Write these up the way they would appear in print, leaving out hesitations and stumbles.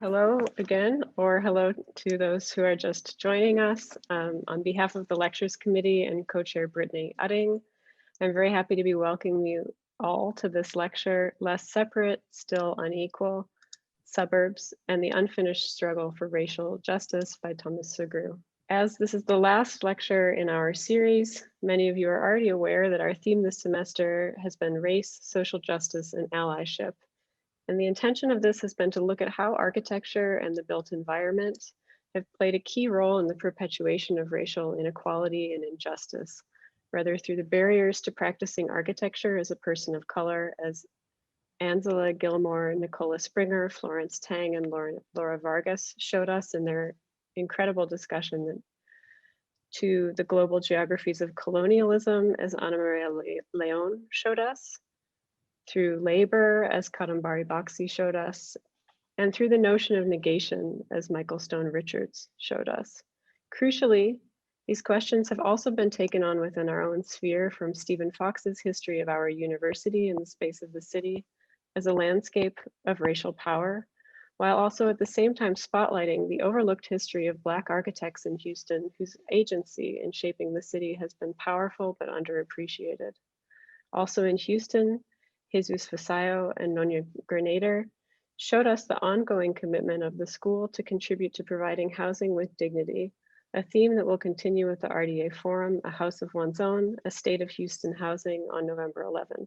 Hello again, or hello to those who are just joining us. On behalf of the Lectures Committee and co-chair Brittany Udding, I'm very happy to be welcoming you all to this lecture, Less Separate, Still Unequal, Suburbs, and the Unfinished Struggle for Racial Justice by Thomas Sugrue. As this is the last lecture in our series, many of you are already aware that our theme this semester has been race, social justice, and allyship. And the intention of this has been to look at how architecture and the built environment have played a key role in the perpetuation of racial inequality and injustice, whether through the barriers to practicing architecture as a person of color, as Angela Gilmore, Nicola Springer, Florence Tang, and Laura Vargas showed us in their incredible discussion, to the global geographies of colonialism, as Ana Maria Leon showed us, through labor, as Kadambari Bakshi showed us, and through the notion of negation, as Michael Stone Richards showed us. Crucially, these questions have also been taken on within our own sphere, from Stephen Fox's History of Our University in the Space of the City as a landscape of racial power, while also at the same time spotlighting the overlooked history of Black architects in Houston whose agency in shaping the city has been powerful but underappreciated. Also in Houston, Jesus Fasayo and Nonya Grenader showed us the ongoing commitment of the school to contribute to providing housing with dignity, a theme that will continue with the RDA Forum, A House of One's Own, a State of Houston Housing on November 11th.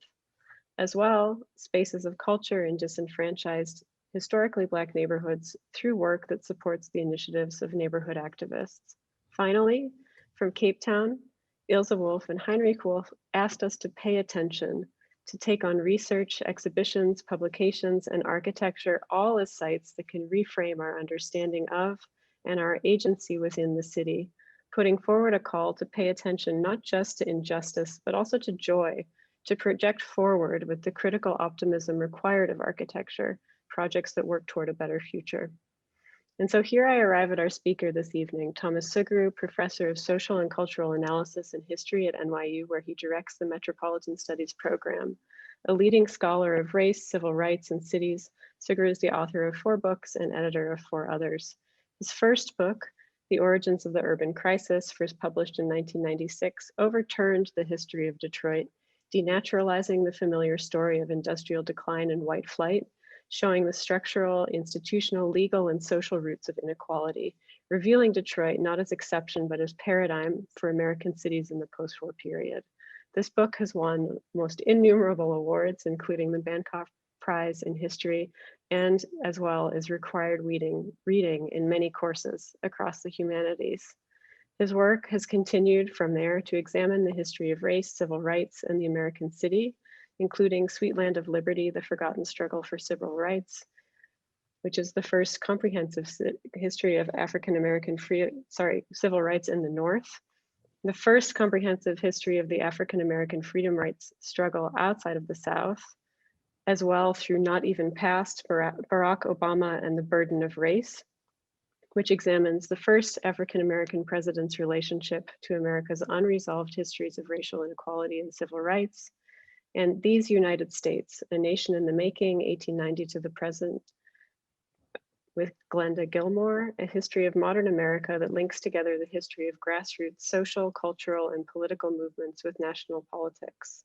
As well, spaces of culture in disenfranchised, historically Black neighborhoods through work that supports the initiatives of neighborhood activists. Finally, from Cape Town, Ilse Wolf and Heinrich Wolf asked us to pay attention, to take on research, exhibitions, publications, and architecture, all as sites that can reframe our understanding of and our agency within the city, putting forward a call to pay attention not just to injustice, but also to joy, to project forward with the critical optimism required of architecture, projects that work toward a better future. And so here I arrive at our speaker this evening, Thomas Sugrue, Professor of Social and Cultural Analysis and History at NYU, where he directs the Metropolitan Studies program. A leading scholar of race, civil rights, and cities, Sugrue is the author of 4 books and editor of 4 others. His first book, The Origins of the Urban Crisis, first published in 1996, overturned the history of Detroit, denaturalizing the familiar story of industrial decline and white flight, showing the structural, institutional, legal, and social roots of inequality, revealing Detroit not as exception, but as paradigm for American cities in the post-war period. This book has won most innumerable awards, including the Bancroft Prize in History, and as well as required reading in many courses across the humanities. His work has continued from there to examine the history of race, civil rights, and the American city, including Sweet Land of Liberty, The Forgotten Struggle for Civil Rights, which is the first comprehensive history of African-American civil rights in the North, the first comprehensive history of the African-American freedom rights struggle outside of the South, as well through Not Even Past, Barack Obama and the Burden of Race, which examines the first African-American president's relationship to America's unresolved histories of racial inequality and civil rights, and These United States, A Nation in the Making, 1890 to the Present, with Glenda Gilmore, a history of modern America that links together the history of grassroots social, cultural, and political movements with national politics.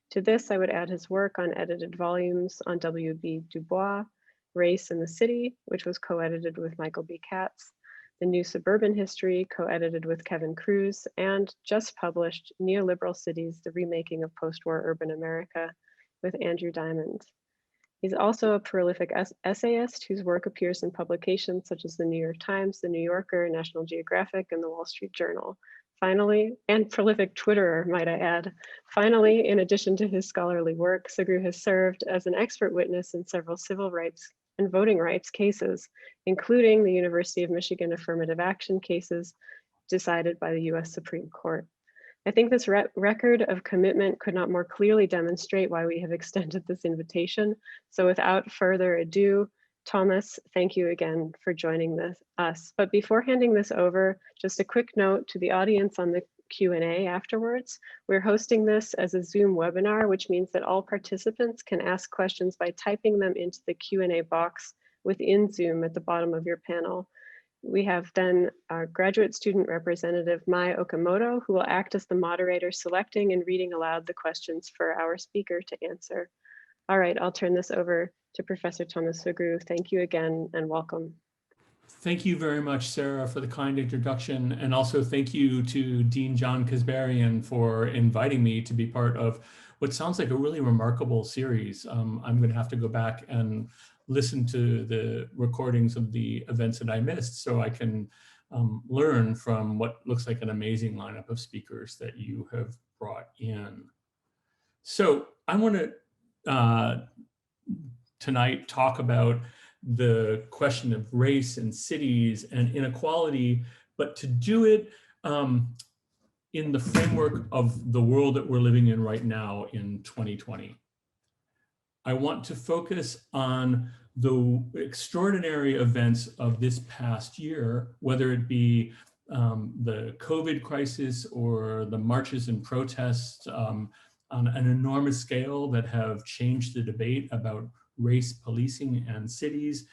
To this, I would add his work on edited volumes on W.B. Du Bois, Race in the City, which was co-edited with Michael B. Katz, The New Suburban History, co-edited with Kevin Cruz, and just published Neoliberal Cities, The Remaking of Post-War Urban America with Andrew Diamond. He's also a prolific essayist whose work appears in publications such as the New York Times, the New Yorker, National Geographic, and the Wall Street Journal. Finally, and prolific Twitterer, might I add. Finally, in addition to his scholarly work, Sugrue has served as an expert witness in several civil rights and voting rights cases, including the University of Michigan affirmative action cases decided by the US Supreme Court. I think this record of commitment could not more clearly demonstrate why we have extended this invitation. So without further ado, Thomas, thank you again for joining us. But before handing this over, just a quick note to the audience on the Q&A afterwards. We're hosting this as a Zoom webinar, which means that all participants can ask questions by typing them into the Q&A box within Zoom at the bottom of your panel. We have then our graduate student representative, Mai Okamoto, who will act as the moderator, selecting and reading aloud the questions for our speaker to answer. All right, I'll turn this over to Professor Thomas Sugrue. Thank you again and welcome. Thank you very much, Sarah, for the kind introduction. And also thank you to Dean John Kasbarian for inviting me to be part of what sounds like a really remarkable series. I'm going to have to go back and listen to the recordings of the events that I missed so I can learn from what looks like an amazing lineup of speakers that you have brought in. So I want to tonight talk about the question of race and cities and inequality, but to do it in the framework of the world that we're living in right now in 2020. I want to focus on the extraordinary events of this past year, whether it be the COVID crisis or the marches and protests on an enormous scale that have changed the debate about race policing and cities,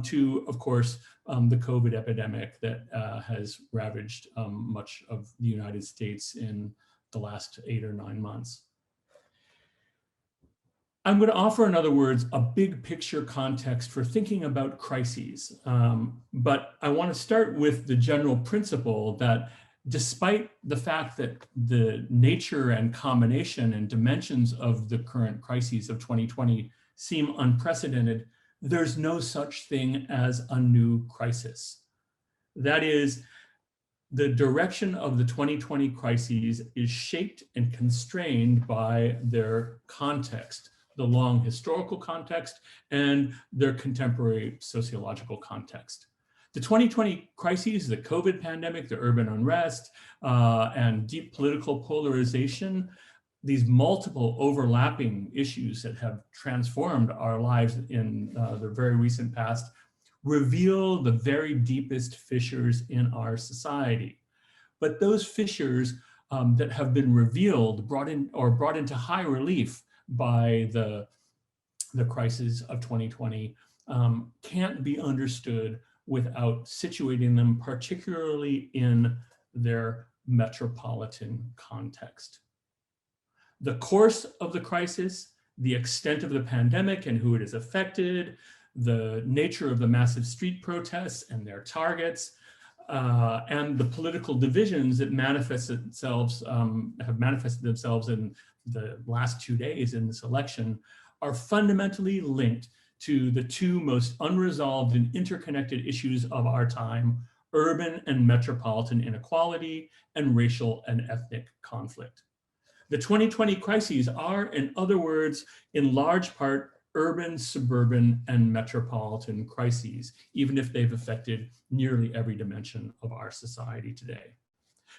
to, of course, the COVID epidemic that has ravaged much of the United States in the last 8 or 9 months. I'm going to offer, in other words, a big picture context for thinking about crises. But I want to start with the general principle that despite the fact that the nature and combination and dimensions of the current crises of 2020 seem unprecedented, there's no such thing as a new crisis. That is, the direction of the 2020 crises is shaped and constrained by their context, the long historical context and their contemporary sociological context. The 2020 crises, the COVID pandemic, the urban unrest, and deep political polarization, these multiple overlapping issues that have transformed our lives in the very recent past reveal the very deepest fissures in our society. But those fissures that have been revealed, brought into high relief by the crisis of 2020 can't be understood without situating them particularly in their metropolitan context. The course of the crisis, the extent of the pandemic and who it has affected, the nature of the massive street protests and their targets, and the political divisions that have manifested themselves in the last 2 days in this election are fundamentally linked to the two most unresolved and interconnected issues of our time: urban and metropolitan inequality and racial and ethnic conflict. The 2020 crises are, in other words, in large part, urban, suburban, and metropolitan crises, even if they've affected nearly every dimension of our society today.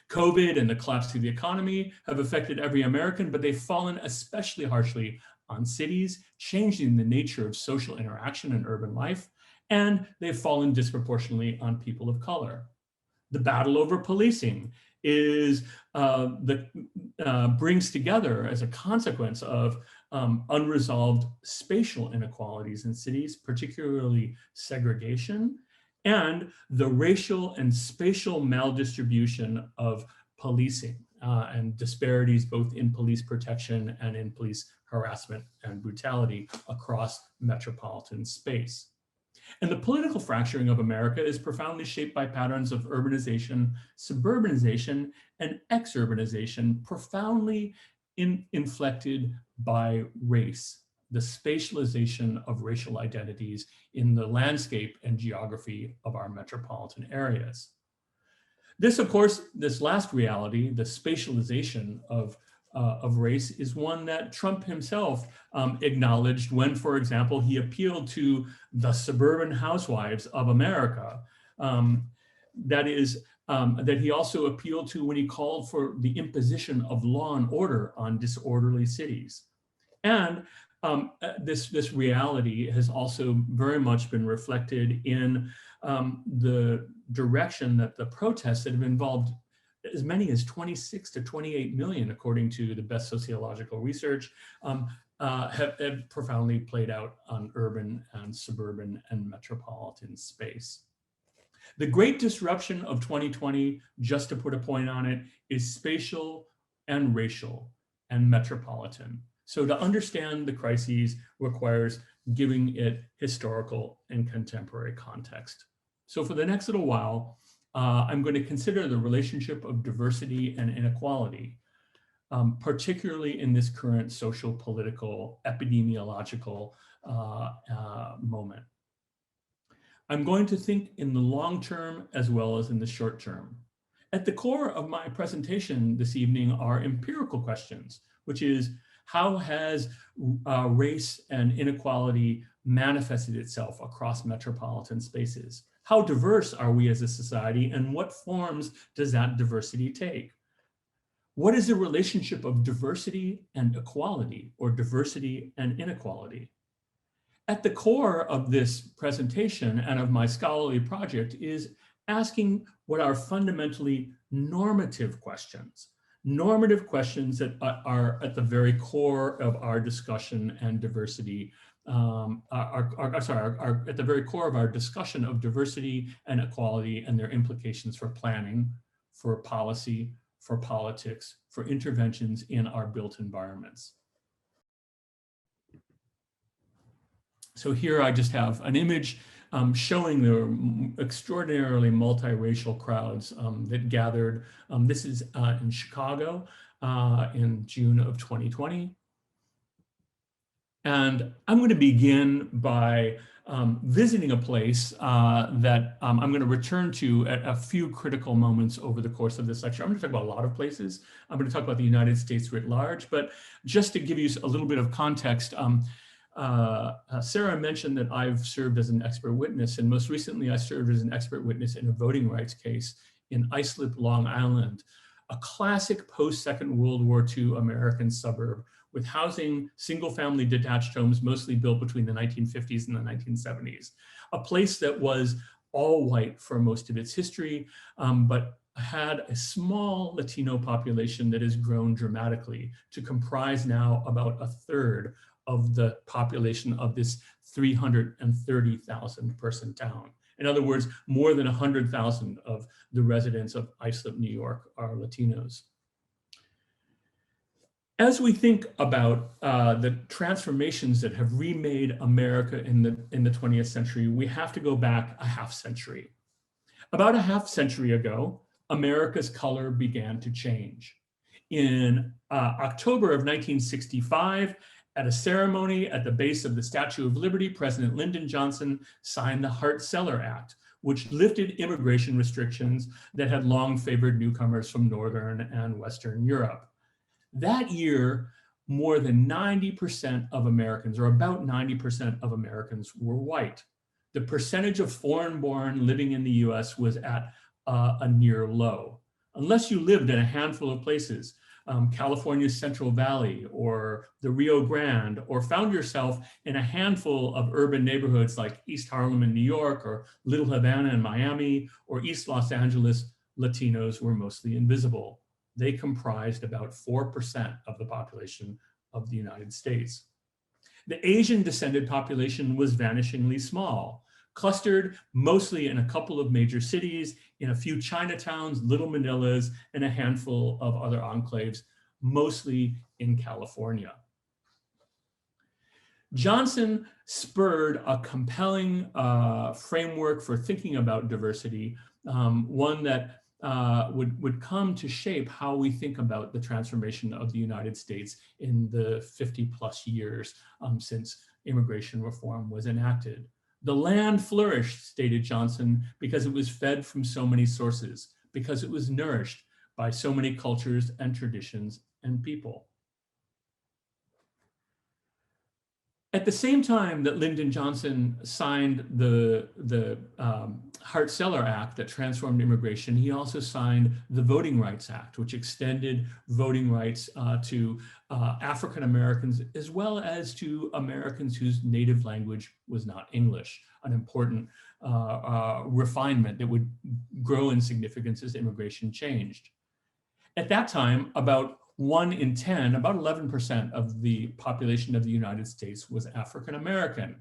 COVID and the collapse of the economy have affected every American, but they've fallen especially harshly on cities, changing the nature of social interaction in urban life, and they've fallen disproportionately on people of color. The battle over policing brings together, as a consequence of unresolved spatial inequalities in cities, particularly segregation, and the racial and spatial maldistribution of policing and disparities both in police protection and in police harassment and brutality across metropolitan space. And the political fracturing of America is profoundly shaped by patterns of urbanization, suburbanization, and exurbanization, profoundly inflected by race, the spatialization of racial identities in the landscape and geography of our metropolitan areas. This, of course, this last reality, the spatialization of race, is one that Trump himself acknowledged when, for example, he appealed to the suburban housewives of America. That he also appealed to when he called for the imposition of law and order on disorderly cities. And this reality has also very much been reflected in the direction that the protests that have involved as many as 26 to 28 million, according to the best sociological research, have profoundly played out on urban and suburban and metropolitan space. The great disruption of 2020, just to put a point on it, is spatial and racial and metropolitan. So to understand the crises requires giving it historical and contemporary context. So for the next little while, I'm going to consider the relationship of diversity and inequality, particularly in this current social, political, epidemiological moment. I'm going to think in the long term as well as in the short term. At the core of my presentation this evening are empirical questions, which is how has race and inequality manifested itself across metropolitan spaces? How diverse are we as a society, and what forms does that diversity take? What is the relationship of diversity and equality, or diversity and inequality? At the core of this presentation and of my scholarly project is asking what are fundamentally normative questions that are at the very core of our discussion and diversity, are at the very core of our discussion of diversity and equality and their implications for planning, for policy, for politics, for interventions in our built environments. So here I just have an image showing the extraordinarily multiracial crowds that gathered. This is in Chicago in June of 2020. And I'm going to begin by visiting a place that I'm going to return to at a few critical moments over the course of this lecture. I'm going to talk about a lot of places. I'm going to talk about the United States writ large, but just to give you a little bit of context, Sarah mentioned that I've served as an expert witness, and most recently I served as an expert witness in a voting rights case in Islip, Long Island, a classic post-Second World War II American suburb with housing, single-family detached homes mostly built between the 1950s and the 1970s, a place that was all white for most of its history, but had a small Latino population that has grown dramatically to comprise now about a third of the population of this 330,000 person town. In other words, more than 100,000 of the residents of Islip, New York are Latinos. As we think about the transformations that have remade America in the 20th century, we have to go back a half century. About a half century ago, America's color began to change. In October of 1965, at a ceremony at the base of the Statue of Liberty, President Lyndon Johnson signed the Hart-Celler Act, which lifted immigration restrictions that had long favored newcomers from Northern and Western Europe. That year, more than 90% of Americans, or about 90% of Americans, were white. The percentage of foreign-born living in the US was at a near low. Unless you lived in a handful of places, California's Central Valley or the Rio Grande, or found yourself in a handful of urban neighborhoods like East Harlem in New York or Little Havana in Miami or East Los Angeles, Latinos were mostly invisible. They comprised about 4% of the population of the United States. The Asian descended population was vanishingly small, clustered mostly in a couple of major cities, in a few Chinatowns, little Manilas, and a handful of other enclaves, mostly in California. Johnson spurred a compelling framework for thinking about diversity, one that would come to shape how we think about the transformation of the United States in the 50+ years since immigration reform was enacted. The land flourished, stated Johnson, because it was fed from so many sources, because it was nourished by so many cultures and traditions and people. At the same time that Lyndon Johnson signed the Hart-Celler Act that transformed immigration, he also signed the Voting Rights Act, which extended voting rights to African Americans, as well as to Americans whose native language was not English, an important refinement that would grow in significance as immigration changed. At that time, about 1 in 10, about 11% of the population of the United States was African American.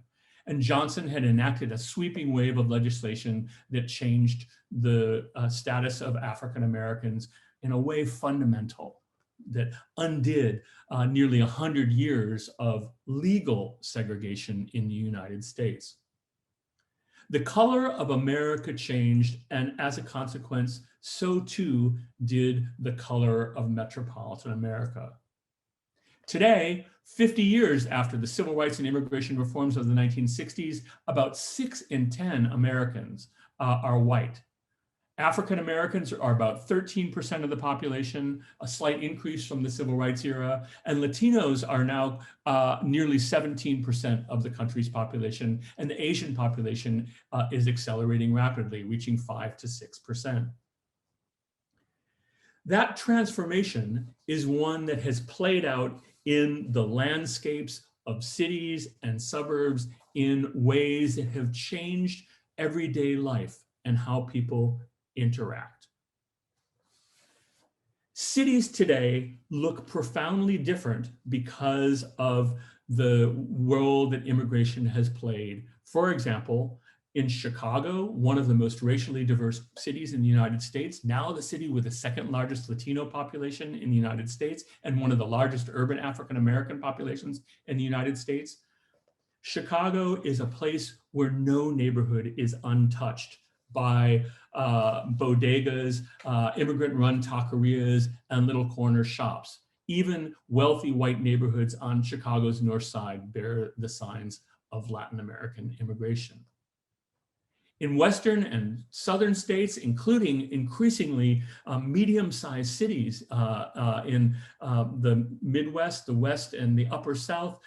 And Johnson had enacted a sweeping wave of legislation that changed the status of African Americans in a way fundamental, that undid nearly 100 years of legal segregation in the United States. The color of America changed, and as a consequence, so too did the color of metropolitan America. Today, 50 years after the civil rights and immigration reforms of the 1960s, about 6 in 10 Americans are white. African Americans are about 13% of the population, a slight increase from the civil rights era, and Latinos are now nearly 17% of the country's population, and the Asian population is accelerating rapidly, reaching 5 to 6%. That transformation is one that has played out in the landscapes of cities and suburbs in ways that have changed everyday life and how people interact. Cities today look profoundly different because of the role that immigration has played. For example, in Chicago, one of the most racially diverse cities in the United States, now the city with the second largest Latino population in the United States and one of the largest urban African American populations in the United States, Chicago is a place where no neighborhood is untouched by bodegas, immigrant-run taquerias, and little corner shops. Even wealthy white neighborhoods on Chicago's north side bear the signs of Latin American immigration. In Western and Southern states, including increasingly medium-sized cities in the Midwest, the West, and the Upper South,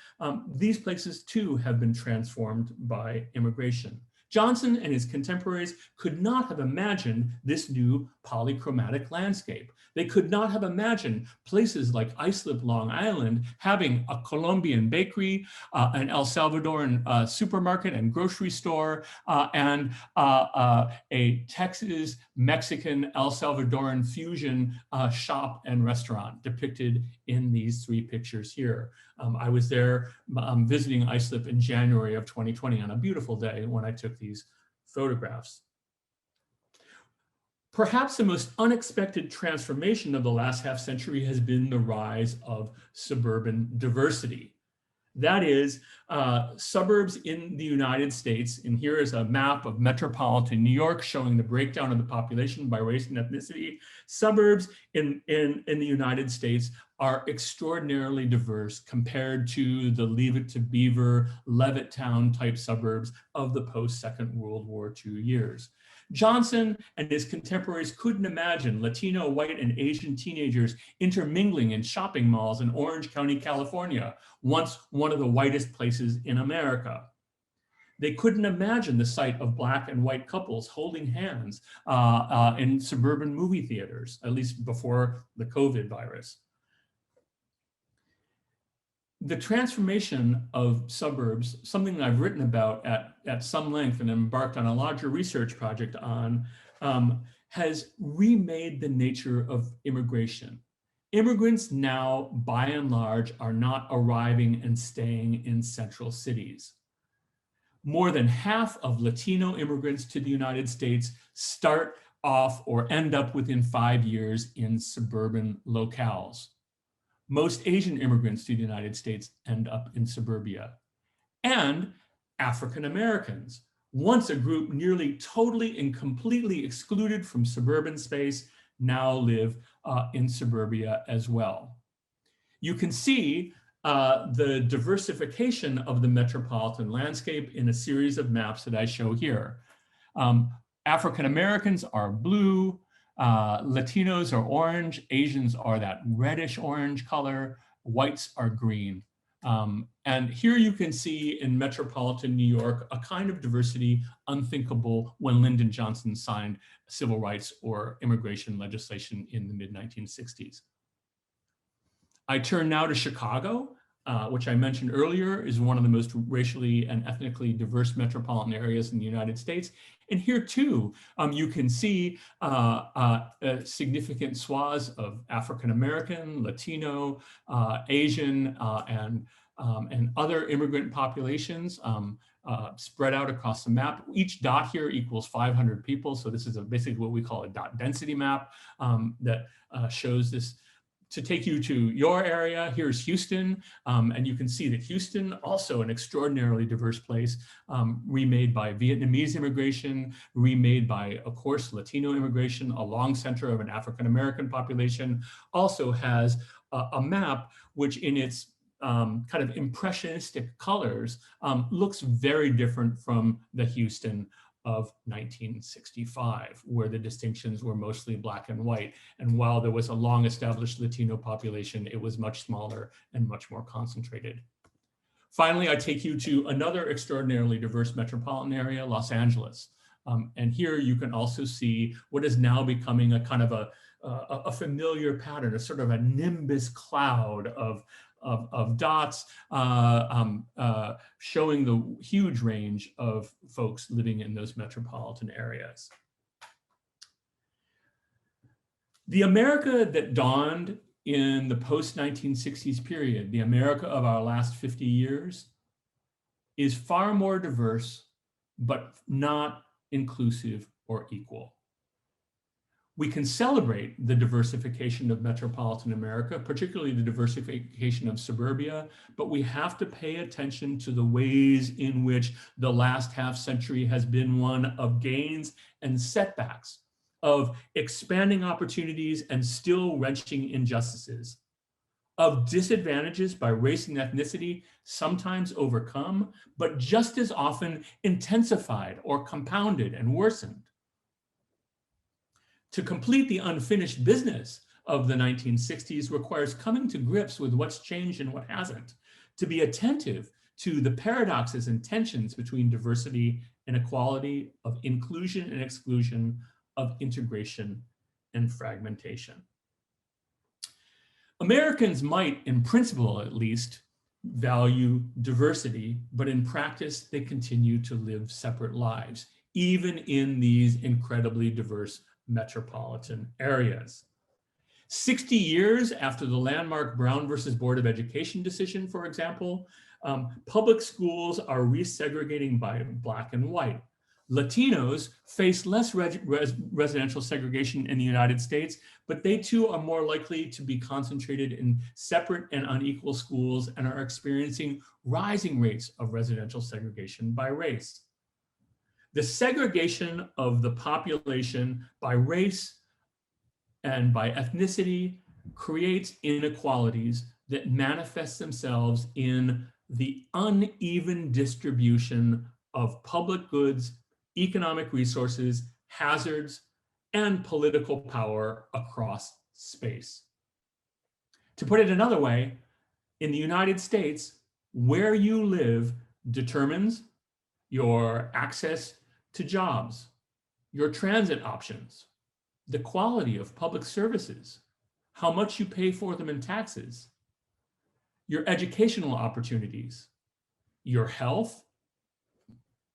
these places too have been transformed by immigration. Johnson and his contemporaries could not have imagined this new polychromatic landscape. They could not have imagined places like Islip, Long Island, having a Colombian bakery, an El Salvadoran supermarket and grocery store, and a Texas, Mexican, El Salvadoran fusion shop and restaurant depicted in these 3 pictures here. I was there visiting Islip in January of 2020 on a beautiful day when I took these photographs. Perhaps the most unexpected transformation of the last half century has been the rise of suburban diversity. That is, suburbs in the United States, and here is a map of metropolitan New York showing the breakdown of the population by race and ethnicity. Suburbs in the United States are extraordinarily diverse compared to the Leave It to Beaver, Levittown type suburbs of the post-Second World War II years. Johnson and his contemporaries couldn't imagine Latino, white, and Asian teenagers intermingling in shopping malls in Orange County, California, once one of the whitest places in America. They couldn't imagine the sight of Black and white couples holding hands in suburban movie theaters, at least before the COVID virus. The transformation of suburbs, something that I've written about at some length and embarked on a larger research project on, has remade the nature of immigration. Immigrants now, by and large, are not arriving and staying in central cities. More than half of Latino immigrants to the United States start off or end up within 5 years in suburban locales. Most Asian immigrants to the United States end up in suburbia. And African Americans, once a group nearly totally and completely excluded from suburban space, now live in suburbia as well. You can see the diversification of the metropolitan landscape in a series of maps that I show here. African Americans are blue, Latinos are orange, Asians are that reddish orange color, whites are green. And here you can see in metropolitan New York a kind of diversity unthinkable when Lyndon Johnson signed civil rights or immigration legislation in the mid-1960s. I turn now to Chicago. which I mentioned earlier, is one of the most racially and ethnically diverse metropolitan areas in the United States. And here too, you can see significant swaths of African-American, Latino, Asian, and other immigrant populations spread out across the map. Each dot here equals 500 people. So this is basically what we call a dot density map that shows this. To take you to your area, here's Houston, and you can see that Houston, also an extraordinarily diverse place, remade by Vietnamese immigration, remade by, of course, Latino immigration, a long center of an African-American population, also has a map which in its kind of impressionistic colors looks very different from the Houston of 1965, where the distinctions were mostly black and white. And while there was a long established Latino population, it was much smaller and much more concentrated. Finally, I take you to another extraordinarily diverse metropolitan area, Los Angeles. And here you can also see what is now becoming a kind of a familiar pattern, a sort of a nimbus cloud of dots showing the huge range of folks living in those metropolitan areas. The America that dawned in the post-1960s period, the America of our last 50 years, is far more diverse, but not inclusive or equal. We can celebrate the diversification of metropolitan America, particularly the diversification of suburbia, but we have to pay attention to the ways in which the last half century has been one of gains and setbacks, of expanding opportunities and still wrenching injustices, of disadvantages by race and ethnicity, sometimes overcome, but just as often intensified or compounded and worsened. To complete the unfinished business of the 1960s requires coming to grips with what's changed and what hasn't, to be attentive to the paradoxes and tensions between diversity and equality, of inclusion and exclusion, of integration and fragmentation. Americans might, in principle at least, value diversity, but in practice, they continue to live separate lives, even in these incredibly diverse metropolitan areas. 60 years after the landmark Brown versus Board of Education decision, for example, public schools are resegregating by black and white. Latinos face less residential segregation in the United States, but they too are more likely to be concentrated in separate and unequal schools and are experiencing rising rates of residential segregation by race. The segregation of the population by race and by ethnicity creates inequalities that manifest themselves in the uneven distribution of public goods, economic resources, hazards, and political power across space. To put it another way, in the United States, where you live determines your access to jobs, your transit options, the quality of public services, how much you pay for them in taxes, your educational opportunities, your health,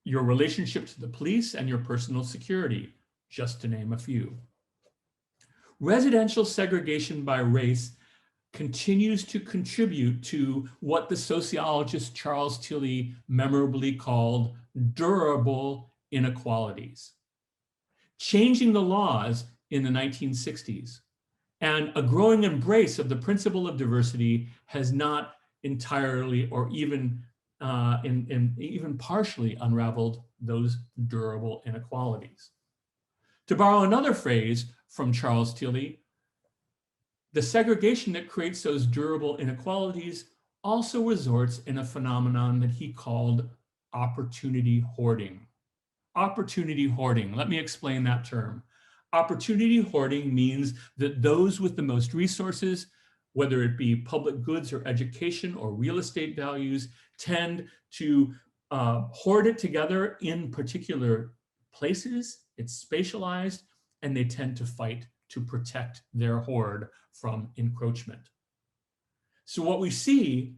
your relationship to the police, and your personal security, just to name a few. Residential segregation by race continues to contribute to what the sociologist Charles Tilly memorably called durable inequalities. Changing the laws in the 1960s and a growing embrace of the principle of diversity has not entirely or even even partially unraveled those durable inequalities. To borrow another phrase from Charles Tilly, the segregation that creates those durable inequalities also resorts in a phenomenon that he called opportunity hoarding. Opportunity hoarding, let me explain that term. Opportunity hoarding means that those with the most resources, whether it be public goods or education or real estate values, tend to hoard it together in particular places. It's spatialized, and they tend to fight to protect their hoard from encroachment. So what we see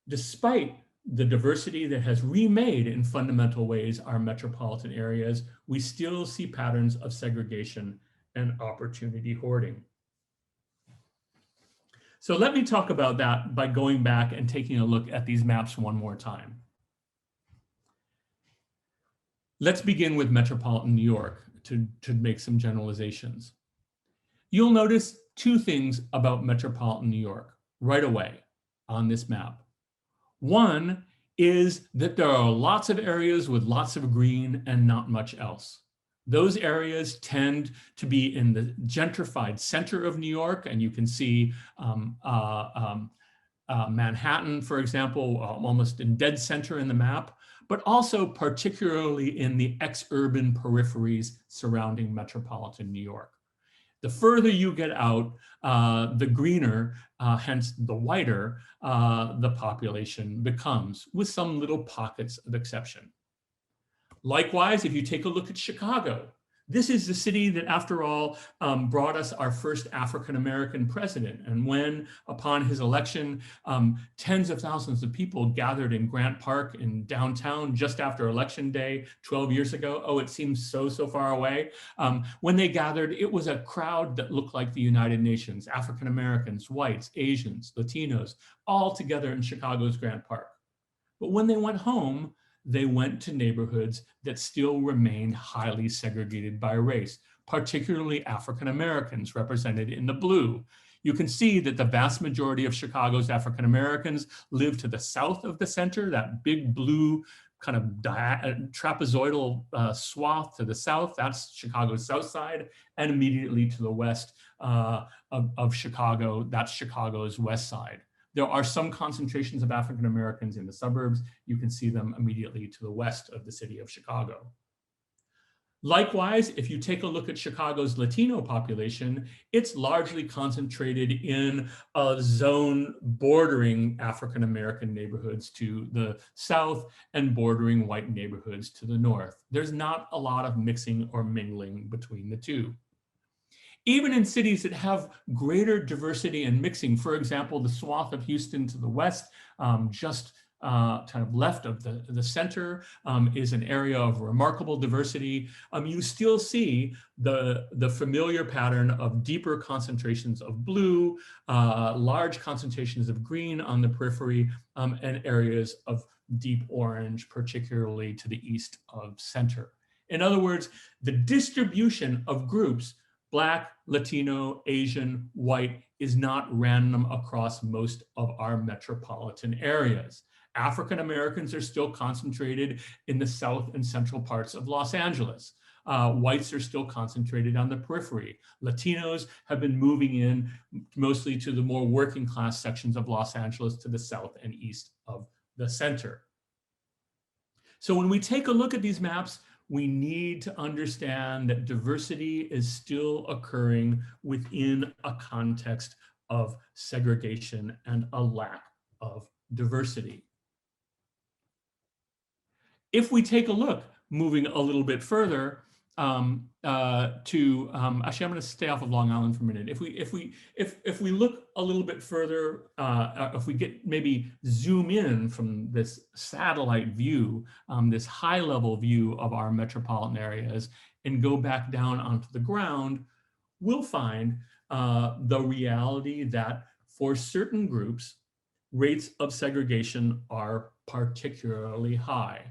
Despite the diversity that has remade in fundamental ways our metropolitan areas, we still see patterns of segregation and opportunity hoarding. So let me talk about that by going back and taking a look at these maps one more time. Let's begin with metropolitan New York to make some generalizations. You'll notice two things about metropolitan New York right away on this map. One is that there are lots of areas with lots of green and not much else. Those areas tend to be in the gentrified center of New York, and you can see Manhattan, for example, almost in dead center in the map, but also particularly in the ex-urban peripheries surrounding metropolitan New York. The further you get out, the greener, hence the whiter, the population becomes, with some little pockets of exception. Likewise, if you take a look at Chicago, this is the city that, after all, brought us our first African-American president. And when, upon his election, tens of thousands of people gathered in Grant Park in downtown just after Election Day 12 years ago, oh, it seems so far away. When they gathered, it was a crowd that looked like the United Nations, African-Americans, whites, Asians, Latinos, all together in Chicago's Grant Park. But when they went home, they went to neighborhoods that still remained highly segregated by race, particularly African Americans represented in the blue. You can see that the vast majority of Chicago's African Americans live to the south of the center, that big blue kind of trapezoidal swath to the south. That's Chicago's south side, and immediately to the west of Chicago, that's Chicago's west side. There are some concentrations of African Americans in the suburbs. You can see them immediately to the west of the city of Chicago. Likewise, if you take a look at Chicago's Latino population, it's largely concentrated in a zone bordering African American neighborhoods to the south and bordering white neighborhoods to the north. There's not a lot of mixing or mingling between the two. Even in cities that have greater diversity and mixing, for example, the swath of Houston to the west, just kind of left of the center, is an area of remarkable diversity. You still see the familiar pattern of deeper concentrations of blue, large concentrations of green on the periphery, and areas of deep orange, particularly to the east of center. In other words, the distribution of groups, Black, Latino, Asian, white, is not random across most of our metropolitan areas. African Americans are still concentrated in the south and central parts of Los Angeles. Whites are still concentrated on the periphery. Latinos have been moving in mostly to the more working class sections of Los Angeles to the south and east of the center. So when we take a look at these maps, we need to understand that diversity is still occurring within a context of segregation and a lack of diversity. If we take a look, moving a little bit further, actually, I'm going to stay off of Long Island for a minute. If we look a little bit further, if we maybe zoom in from this satellite view, this high level view of our metropolitan areas, and go back down onto the ground, we'll find the reality that for certain groups, rates of segregation are particularly high.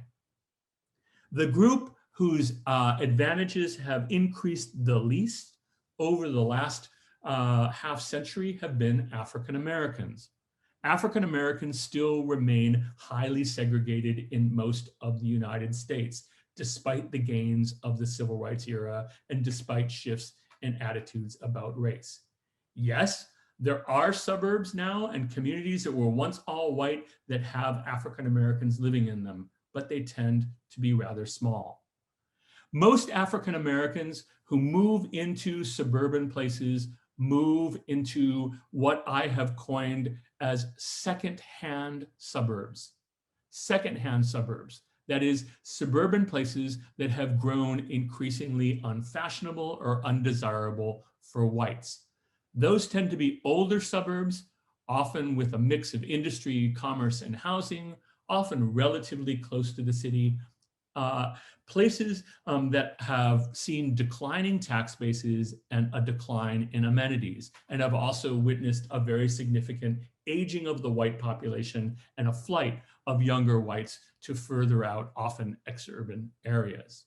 The group whose advantages have increased the least over the last half century have been African Americans. African Americans still remain highly segregated in most of the United States, despite the gains of the civil rights era and despite shifts in attitudes about race. Yes, there are suburbs now and communities that were once all white that have African Americans living in them, but they tend to be rather small. Most African Americans who move into suburban places move into what I have coined as secondhand suburbs. Secondhand suburbs, that is, suburban places that have grown increasingly unfashionable or undesirable for whites. Those tend to be older suburbs, often with a mix of industry, commerce, and housing, often relatively close to the city. Places that have seen declining tax bases and a decline in amenities, and have also witnessed a very significant aging of the white population and a flight of younger whites to further out, often exurban areas.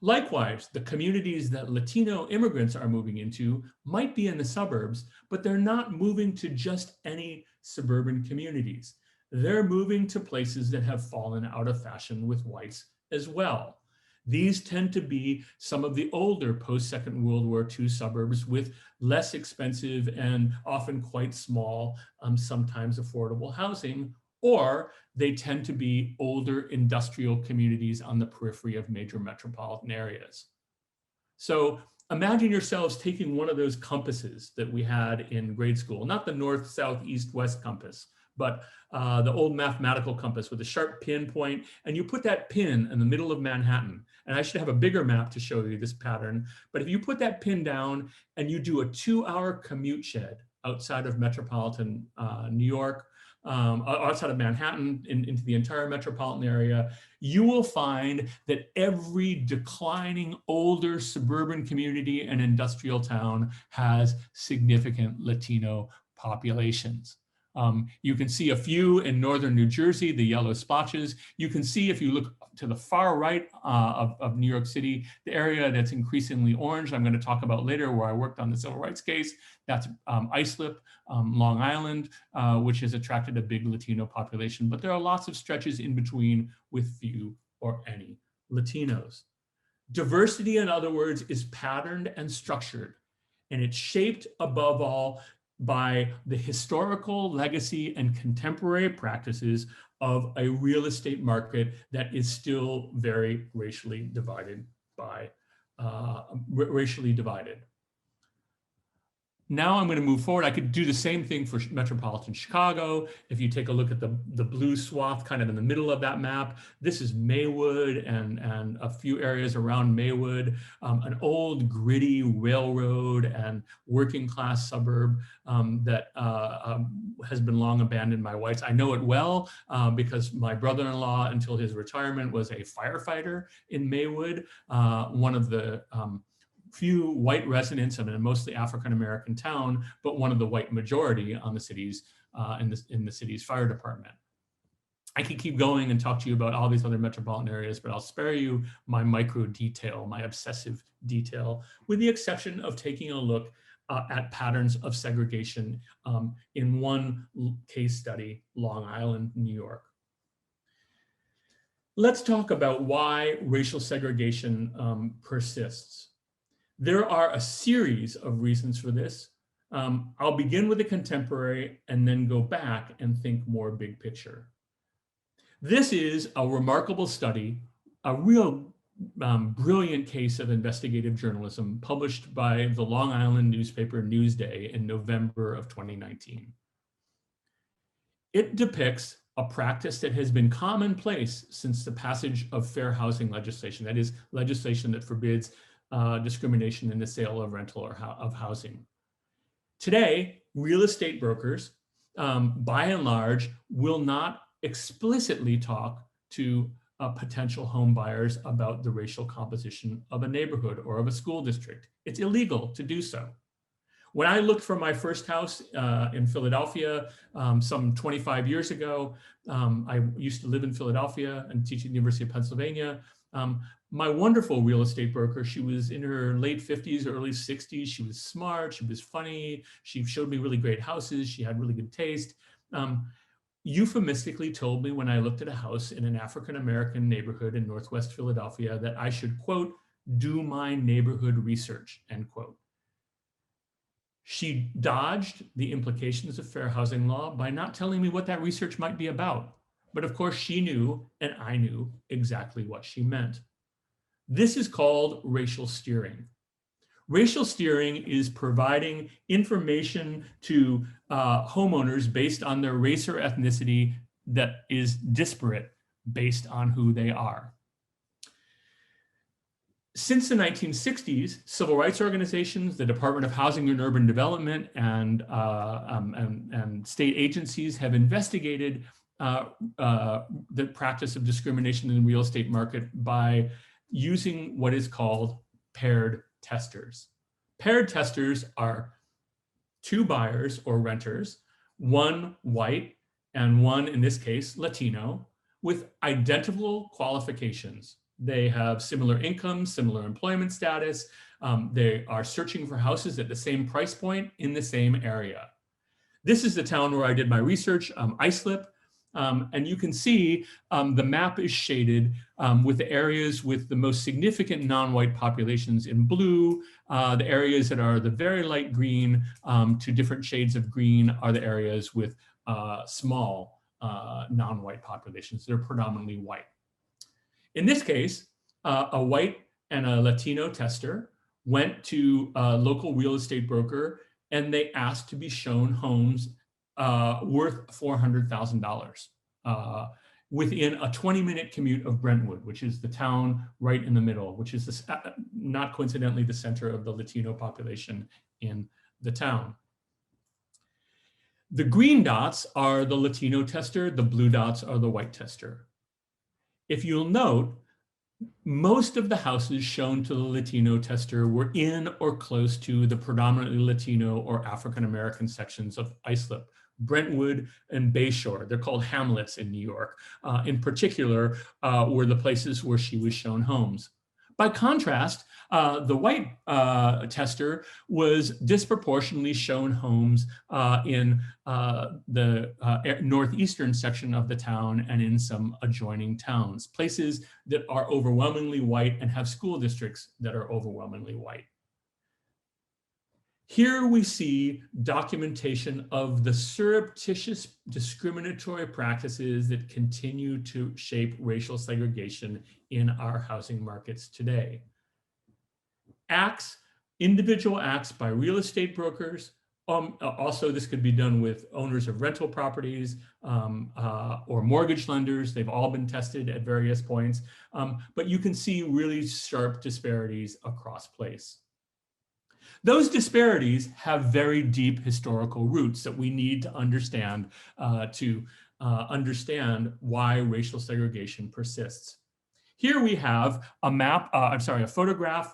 Likewise, the communities that Latino immigrants are moving into might be in the suburbs, but they're not moving to just any suburban communities. They're moving to places that have fallen out of fashion with whites as well. These tend to be some of the older post-Second World War II suburbs with less expensive and often quite small, sometimes affordable housing, or they tend to be older industrial communities on the periphery of major metropolitan areas. So imagine yourselves taking one of those compasses that we had in grade school, not the north, south, east, west compass, but the old mathematical compass with a sharp pinpoint, and you put that pin in the middle of Manhattan. And I should have a bigger map to show you this pattern, but if you put that pin down and you do a 2-hour commute shed outside of metropolitan New York, outside of Manhattan into the entire metropolitan area, you will find that every declining older suburban community and industrial town has significant Latino populations. You can see a few in northern New Jersey, the yellow splotches. You can see if you look to the far right of New York City, the area that's increasingly orange, I'm going to talk about later, where I worked on the civil rights case. That's Islip, Long Island, which has attracted a big Latino population. But there are lots of stretches in between with few or any Latinos. Diversity, in other words, is patterned and structured, and it's shaped above all by the historical legacy and contemporary practices of a real estate market that is still very racially divided. Now I'm going to move forward. I could do the same thing for metropolitan Chicago. If you take a look at the blue swath kind of in the middle of that map, this is Maywood and a few areas around Maywood, an old gritty railroad and working class suburb that has been long abandoned by whites. I know it well because my brother-in-law, until his retirement, was a firefighter in Maywood, one of the few white residents of a mostly African-American town, but one of the white majority on the city's in the city's fire department. I could keep going and talk to you about all these other metropolitan areas, but I'll spare you my micro detail, my obsessive detail, with the exception of taking a look at patterns of segregation in one case study, Long Island, New York. Let's talk about why racial segregation persists. There are a series of reasons for this. I'll begin with the contemporary and then go back and think more big picture. This is a remarkable study, a real brilliant case of investigative journalism published by the Long Island newspaper Newsday in November of 2019. It depicts a practice that has been commonplace since the passage of fair housing legislation, that is, legislation that forbids discrimination in the sale of rental or of housing. Today, real estate brokers, by and large, will not explicitly talk to potential home buyers about the racial composition of a neighborhood or of a school district. It's illegal to do so. When I looked for my first house in Philadelphia some 25 years ago, I used to live in Philadelphia and teach at the University of Pennsylvania. My wonderful real estate broker, she was in her late 50s, early 60s. She was smart, she was funny. She showed me really great houses. She had really good taste. Euphemistically told me when I looked at a house in an African-American neighborhood in Northwest Philadelphia that I should, quote, do my neighborhood research, end quote. She dodged the implications of fair housing law by not telling me what that research might be about. But of course she knew, and I knew exactly what she meant. This is called racial steering. Racial steering is providing information to homeowners based on their race or ethnicity that is disparate based on who they are. Since the 1960s, civil rights organizations, the Department of Housing and Urban Development, and state agencies have investigated the practice of discrimination in the real estate market by using what is called paired testers. Paired testers are two buyers or renters, one white and one, in this case, Latino, with identical qualifications. They have similar income, similar employment status. They are searching for houses at the same price point in the same area. This is the town where I did my research, Islip. And you can see the map is shaded with the areas with the most significant non-white populations in blue. The areas that are the very light green to different shades of green are the areas with small non-white populations. They're predominantly white. In this case, a white and a Latino tester went to a local real estate broker and they asked to be shown homes worth $400,000 within a 20-minute commute of Brentwood, which is the town right in the middle, which is not coincidentally the center of the Latino population in the town. The green dots are the Latino tester, the blue dots are the white tester. If you'll note, most of the houses shown to the Latino tester were in or close to the predominantly Latino or African-American sections of Islip, Brentwood and Bayshore. They're called hamlets in New York. In particular, were the places where she was shown homes. By contrast, the white tester was disproportionately shown homes in the northeastern section of the town and in some adjoining towns, places that are overwhelmingly white and have school districts that are overwhelmingly white. Here we see documentation of the surreptitious discriminatory practices that continue to shape racial segregation in our housing markets today. Acts, individual acts by real estate brokers. Also, this could be done with owners of rental properties or mortgage lenders. They've all been tested at various points, but you can see really sharp disparities across place. Those disparities have very deep historical roots that we need to understand why racial segregation persists. Here we have a photograph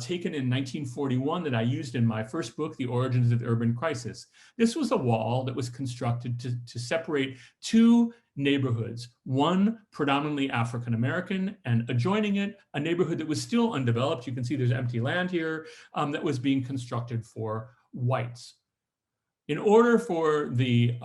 taken in 1941 that I used in my first book, The Origins of the Urban Crisis. This was a wall that was constructed to separate two neighborhoods, one predominantly African-American, and adjoining it, a neighborhood that was still undeveloped. You can see there's empty land here that was being constructed for whites. In order for the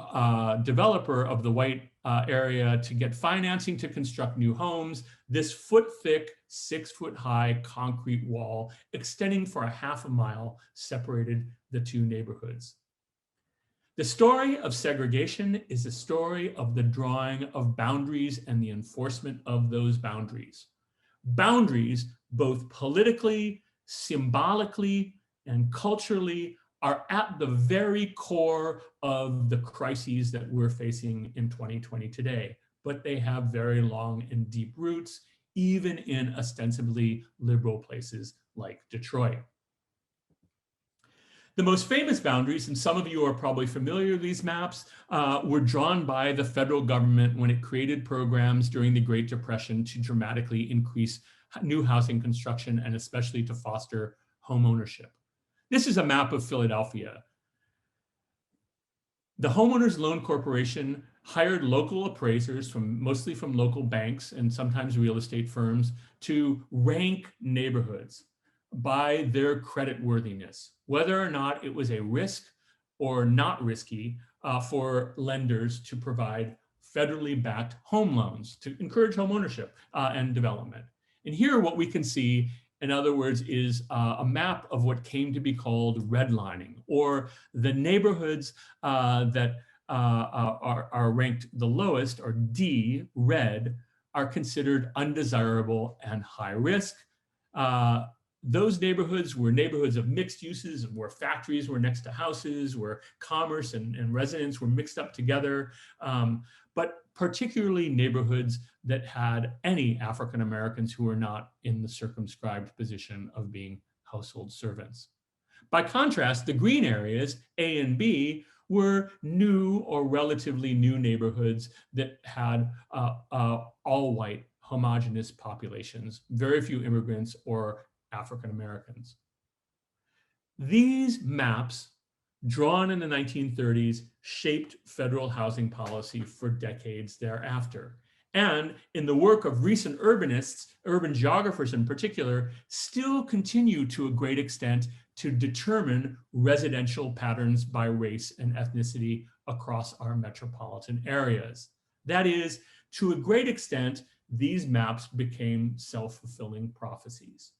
developer of the white area to get financing to construct new homes, this foot-thick, 6-foot-high concrete wall extending for a half a mile separated the two neighborhoods. The story of segregation is a story of the drawing of boundaries and the enforcement of those boundaries. Boundaries, both politically, symbolically, and culturally, are at the very core of the crises that we're facing in 2020 today, but they have very long and deep roots, even in ostensibly liberal places like Detroit. The most famous boundaries, and some of you are probably familiar with these maps, were drawn by the federal government when it created programs during the Great Depression to dramatically increase new housing construction and especially to foster home ownership. This is a map of Philadelphia. The Homeowners Loan Corporation hired local appraisers mostly from local banks and sometimes real estate firms to rank neighborhoods by their creditworthiness, whether or not it was a risk or not risky for lenders to provide federally backed home loans to encourage home ownership and development. And here what we can see, in other words, is a map of what came to be called redlining, or the neighborhoods that are ranked the lowest, or D, red, are considered undesirable and high risk. Those neighborhoods were neighborhoods of mixed uses, where factories were next to houses, where commerce and residents were mixed up together, but particularly neighborhoods that had any African Americans who were not in the circumscribed position of being household servants. By contrast, the green areas, A and B, were new or relatively new neighborhoods that had all white, homogeneous populations, very few immigrants or African Americans. These maps, drawn in the 1930s, shaped federal housing policy for decades thereafter. And in the work of recent urbanists, urban geographers in particular, still continue to a great extent to determine residential patterns by race and ethnicity across our metropolitan areas. That is, to a great extent, these maps became self-fulfilling prophecies.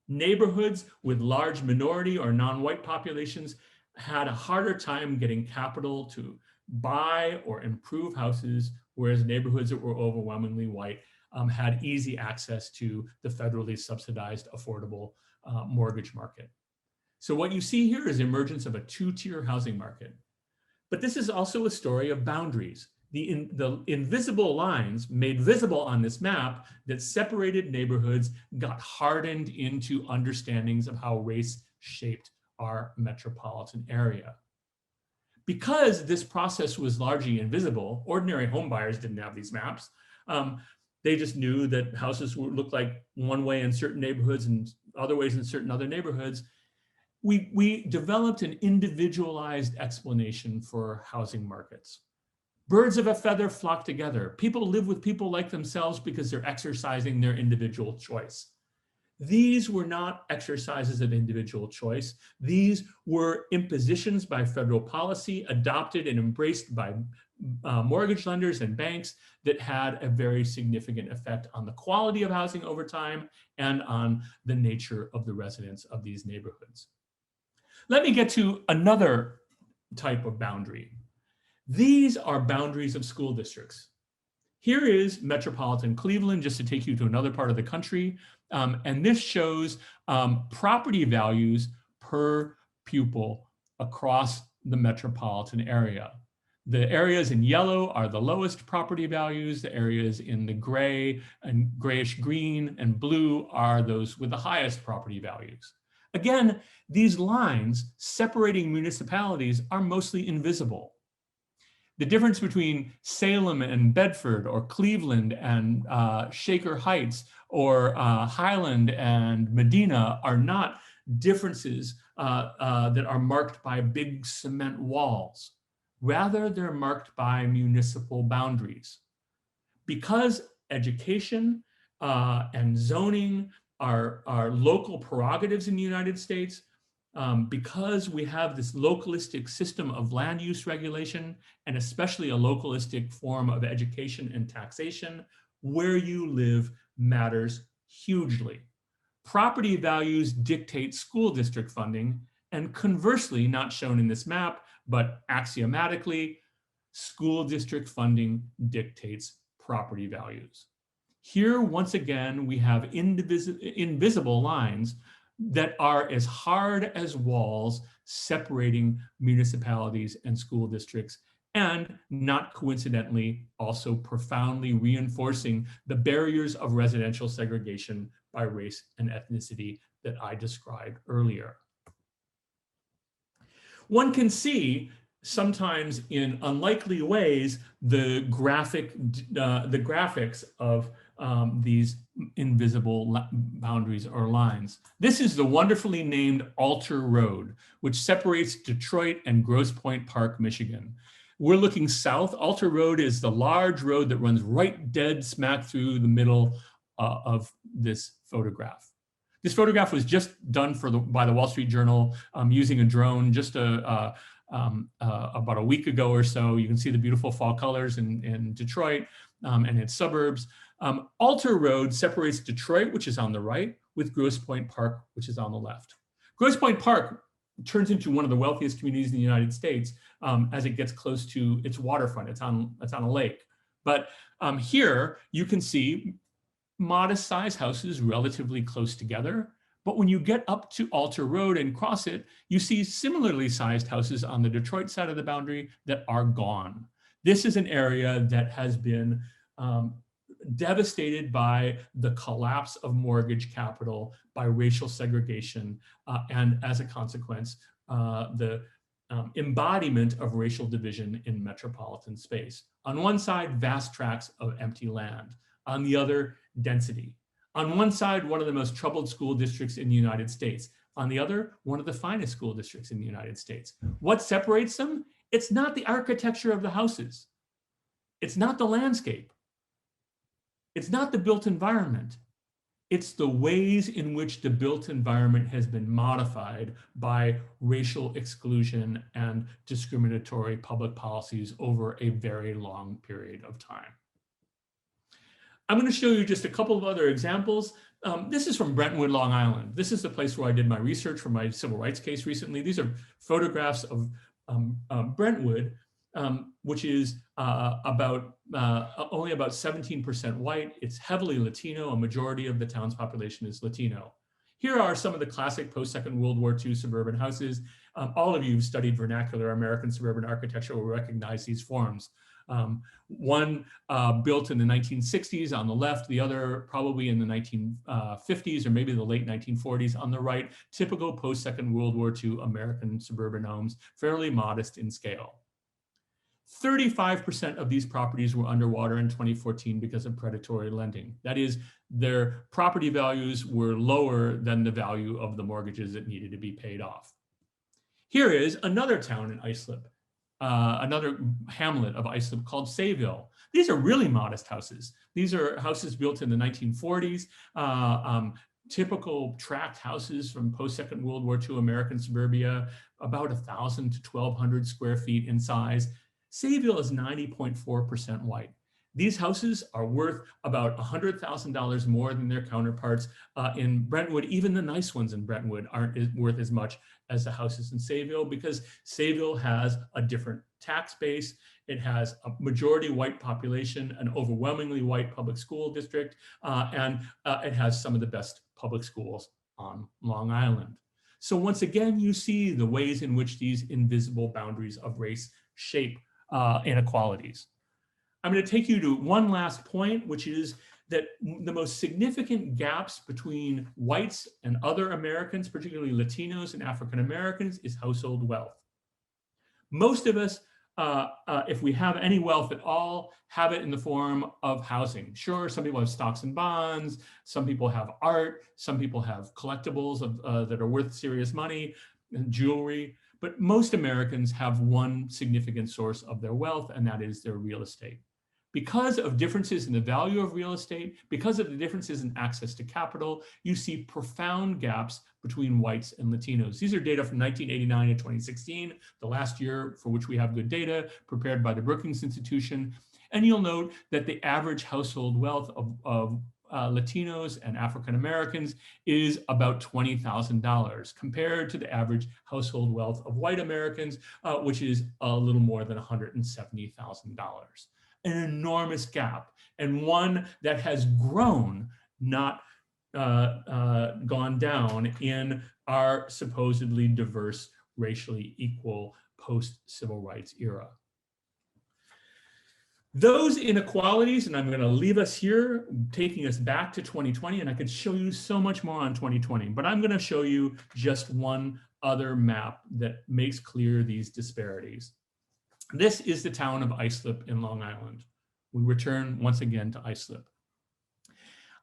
Neighborhoods with large minority or non-white populations had a harder time getting capital to buy or improve houses, whereas neighborhoods that were overwhelmingly white had easy access to the federally subsidized affordable mortgage market. So what you see here is the emergence of a two-tier housing market. But this is also a story of boundaries. The invisible lines made visible on this map that separated neighborhoods got hardened into understandings of how race shaped our metropolitan area. Because this process was largely invisible, ordinary home buyers didn't have these maps. They just knew that houses would look like one way in certain neighborhoods and other ways in certain other neighborhoods. We developed an individualized explanation for housing markets. Birds of a feather flock together. People live with people like themselves because they're exercising their individual choice. These were not exercises of individual choice. These were impositions by federal policy adopted and embraced by mortgage lenders and banks that had a very significant effect on the quality of housing over time and on the nature of the residents of these neighborhoods. Let me get to another type of boundary. These are boundaries of school districts. Here is metropolitan Cleveland, just to take you to another part of the country. And this shows property values per pupil across the metropolitan area. The areas in yellow are the lowest property values. The areas in the gray and grayish green and blue are those with the highest property values. Again, these lines separating municipalities are mostly invisible. The difference between Salem and Bedford, or Cleveland and Shaker Heights, or Highland and Medina are not differences that are marked by big cement walls. Rather, they're marked by municipal boundaries. Because education and zoning are local prerogatives in the United States, because we have this localistic system of land use regulation, and especially a localistic form of education and taxation, where you live matters hugely. Property values dictate school district funding, and conversely, not shown in this map, but axiomatically, school district funding dictates property values. Here, once again, we have invisible lines that are as hard as walls separating municipalities and school districts, and not coincidentally, also profoundly reinforcing the barriers of residential segregation by race and ethnicity that I described earlier. One can see sometimes in unlikely ways the graphics of these invisible boundaries or lines. This is the wonderfully named Alter Road, which separates Detroit and Grosse Pointe Park, Michigan. We're looking south. Alter Road is the large road that runs right dead smack through the middle of this photograph. This photograph was just done by the Wall Street Journal using a drone just about a week ago or so. You can see the beautiful fall colors in Detroit and its suburbs. Alter Road separates Detroit, which is on the right, with Grosse Pointe Park, which is on the left. Grosse Pointe Park turns into one of the wealthiest communities in the United States as it gets close to its waterfront. It's on a lake. But here you can see modest sized houses relatively close together. But when you get up to Alter Road and cross it, you see similarly sized houses on the Detroit side of the boundary that are gone. This is an area that has been devastated by the collapse of mortgage capital, by racial segregation, and as a consequence, the embodiment of racial division in metropolitan space. On one side, vast tracts of empty land. On the other, density. On one side, one of the most troubled school districts in the United States. On the other, one of the finest school districts in the United States. What separates them? It's not the architecture of the houses. It's not the landscape. It's not the built environment. It's the ways in which the built environment has been modified by racial exclusion and discriminatory public policies over a very long period of time. I'm going to show you just a couple of other examples. This is from Brentwood, Long Island. This is the place where I did my research for my civil rights case recently. These are photographs of Brentwood, which is only about 17% white. It's heavily Latino. A majority of the town's population is Latino. Here are some of the classic post-Second World War II suburban houses. All of you who've studied vernacular American suburban architecture will recognize these forms. One built in the 1960s on the left, the other probably in the 1950s or maybe the late 1940s on the right, typical post-Second World War II American suburban homes, fairly modest in scale. 35% of these properties were underwater in 2014 because of predatory lending. That is, their property values were lower than the value of the mortgages that needed to be paid off. Here is another town in Islip, another hamlet of Islip called Sayville. These are really modest houses. These are houses built in the 1940s, typical tract houses from post-Second World War II American suburbia, about 1,000 to 1,200 square feet in size. Sayville is 90.4% white. These houses are worth about $100,000 more than their counterparts in Brentwood. Even the nice ones in Brentwood aren't worth as much as the houses in Sayville because Sayville has a different tax base. It has a majority white population, an overwhelmingly white public school district, and it has some of the best public schools on Long Island. So once again, you see the ways in which these invisible boundaries of race shape inequalities. I'm going to take you to one last point, which is that the most significant gaps between whites and other Americans, particularly Latinos and African Americans, is household wealth. Most of us, if we have any wealth at all, have it in the form of housing. Sure, some people have stocks and bonds, some people have art, some people have collectibles that are worth serious money, and jewelry, but most Americans have one significant source of their wealth, and that is their real estate. Because of differences in the value of real estate, because of the differences in access to capital, you see profound gaps between whites and Latinos. These are data from 1989 to 2016, the last year for which we have good data, prepared by the Brookings Institution. And you'll note that the average household wealth of Latinos and African Americans is about $20,000 compared to the average household wealth of white Americans, which is a little more than $170,000. An enormous gap, and one that has grown, not gone down in our supposedly diverse, racially equal post-civil rights era. Those inequalities, and I'm going to leave us here, taking us back to 2020, and I could show you so much more on 2020, but I'm going to show you just one other map that makes clear these disparities. This is the town of Islip in Long Island. We return once again to Islip.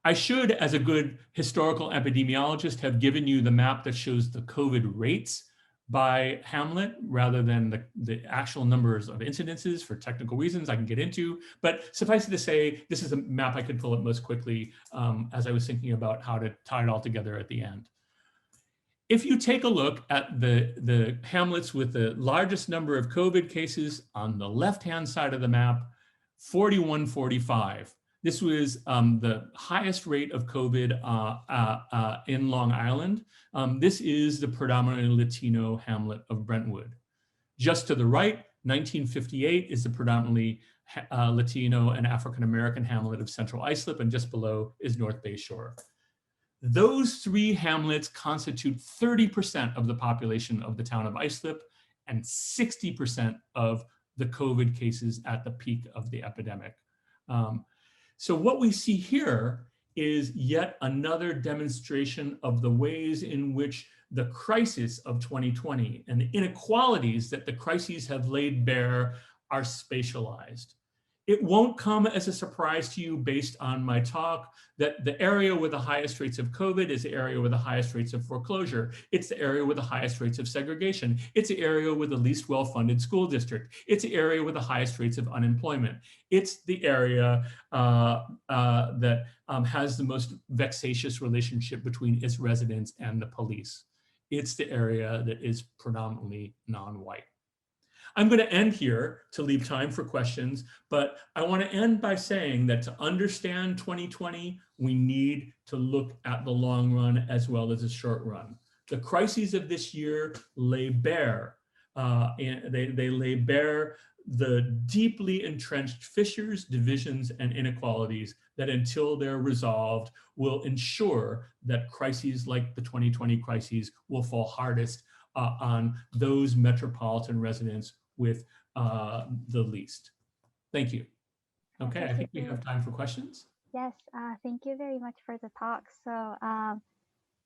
I should, as a good historical epidemiologist, have given you the map that shows the COVID rates by hamlet rather than the actual numbers of incidences for technical reasons I can get into. But suffice it to say, this is a map I could pull up most quickly as I was thinking about how to tie it all together at the end. If you take a look at the hamlets with the largest number of COVID cases on the left-hand side of the map, 4145. This was the highest rate of COVID in Long Island. This is the predominantly Latino hamlet of Brentwood. Just to the right, 1958 is the predominantly Latino and African American hamlet of Central Islip, and just below is North Bay Shore. Those three hamlets constitute 30% of the population of the town of Islip and 60% of the COVID cases at the peak of the epidemic. So what we see here is yet another demonstration of the ways in which the crisis of 2020 and the inequalities that the crises have laid bare are spatialized. It won't come as a surprise to you based on my talk that the area with the highest rates of COVID is the area with the highest rates of foreclosure. It's the area with the highest rates of segregation. It's the area with the least well-funded school district. It's the area with the highest rates of unemployment. It's the area that has the most vexatious relationship between its residents and the police. It's the area that is predominantly non-white. I'm going to end here to leave time for questions, but I want to end by saying that to understand 2020, we need to look at the long run as well as the short run. The crises of this year lay bare, they lay bare the deeply entrenched fissures, divisions, and inequalities that until they're resolved will ensure that crises like the 2020 crises will fall hardest on those metropolitan residents with the least. Thank you. Okay, I think we have time for questions. Yes, thank you very much for the talk. So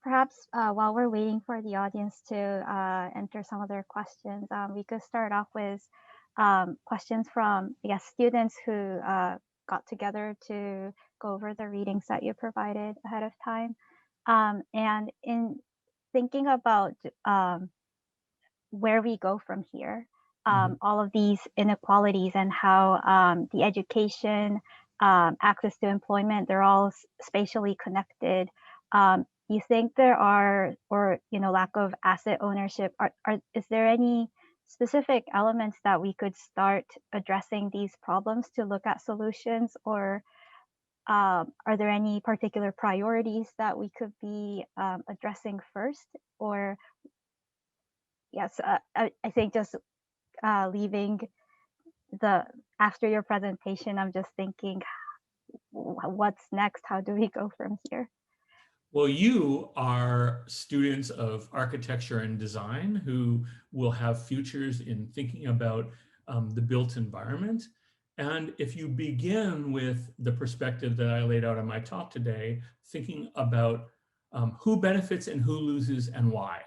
perhaps while we're waiting for the audience to enter some of their questions, we could start off with questions from, I guess, students who got together to go over the readings that you provided ahead of time. And in thinking about where we go from here, all of these inequalities and how the education, access to employment, they're all spatially connected. You think there are, or lack of asset ownership, is there any specific elements that we could start addressing these problems to look at solutions, or are there any particular priorities that we could be addressing first? Or yes, I think just leaving after your presentation, I'm just thinking, what's next? How do we go from here? Well, you are students of architecture and design who will have futures in thinking about the built environment. And if you begin with the perspective that I laid out in my talk today, thinking about who benefits and who loses and why,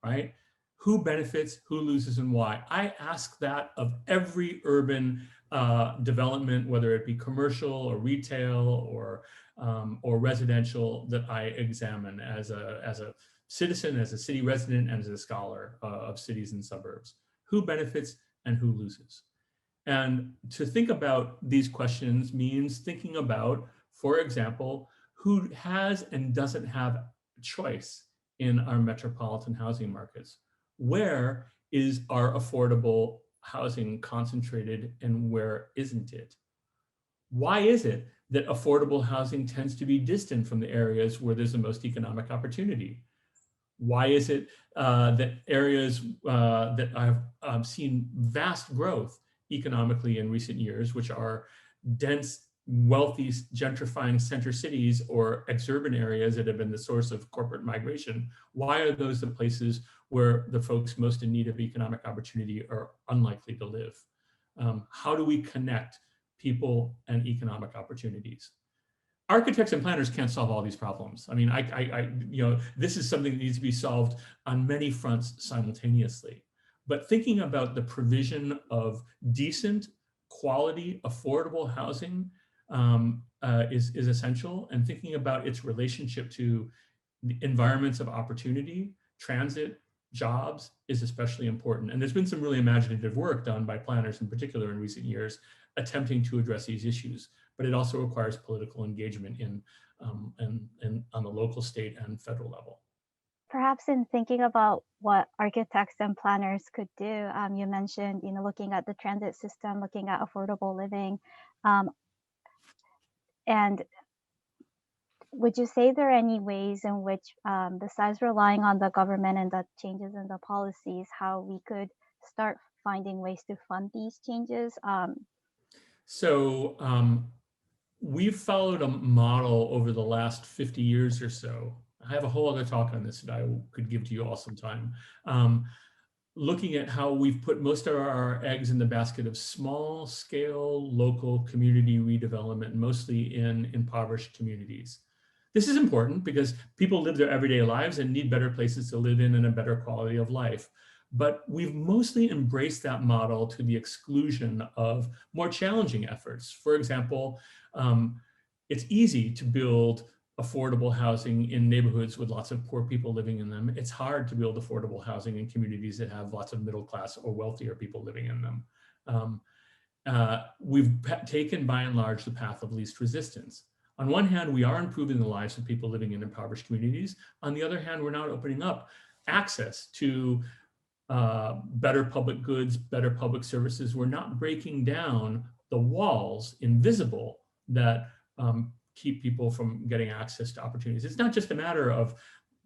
right? Who benefits, who loses, and why? I ask that of every urban development, whether it be commercial or retail or residential, that I examine as a citizen, as a city resident, and as a scholar of cities and suburbs. Who benefits and who loses? And to think about these questions means thinking about, for example, who has and doesn't have choice in our metropolitan housing markets. Where is our affordable housing concentrated and where isn't it? Why is it that affordable housing tends to be distant from the areas where there's the most economic opportunity? Why is it that areas that I've seen vast growth economically in recent years, which are dense, wealthy, gentrifying center cities or exurban areas that have been the source of corporate migration, why are those the places where the folks most in need of economic opportunity are unlikely to live? How do we connect people and economic opportunities? Architects and planners can't solve all these problems. I mean, this is something that needs to be solved on many fronts simultaneously. But thinking about the provision of decent, quality, affordable housing is essential, and thinking about its relationship to the environments of opportunity, transit, jobs is especially important. And there's been some really imaginative work done by planners in particular in recent years attempting to address these issues, but it also requires political engagement in on the local, state, and federal level. Perhaps in thinking about what architects and planners could do, you mentioned, looking at the transit system, looking at affordable living, and would you say there are any ways in which, besides relying on the government and the changes in the policies, how we could start finding ways to fund these changes? We've followed a model over the last 50 years or so. I have a whole other talk on this that I could give to you all sometime. looking at how we've put most of our eggs in the basket of small scale local community redevelopment, mostly in impoverished communities. This is important because people live their everyday lives and need better places to live in and a better quality of life. But we've mostly embraced that model to the exclusion of more challenging efforts. For example, it's easy to build affordable housing in neighborhoods with lots of poor people living in them. It's hard to build affordable housing in communities that have lots of middle class or wealthier people living in them. We've taken by and large the path of least resistance. On one hand, we are improving the lives of people living in impoverished communities. On the other hand, we're now opening up access to better public goods, better public services. We're not breaking down the walls, invisible, that keep people from getting access to opportunities. It's not just a matter of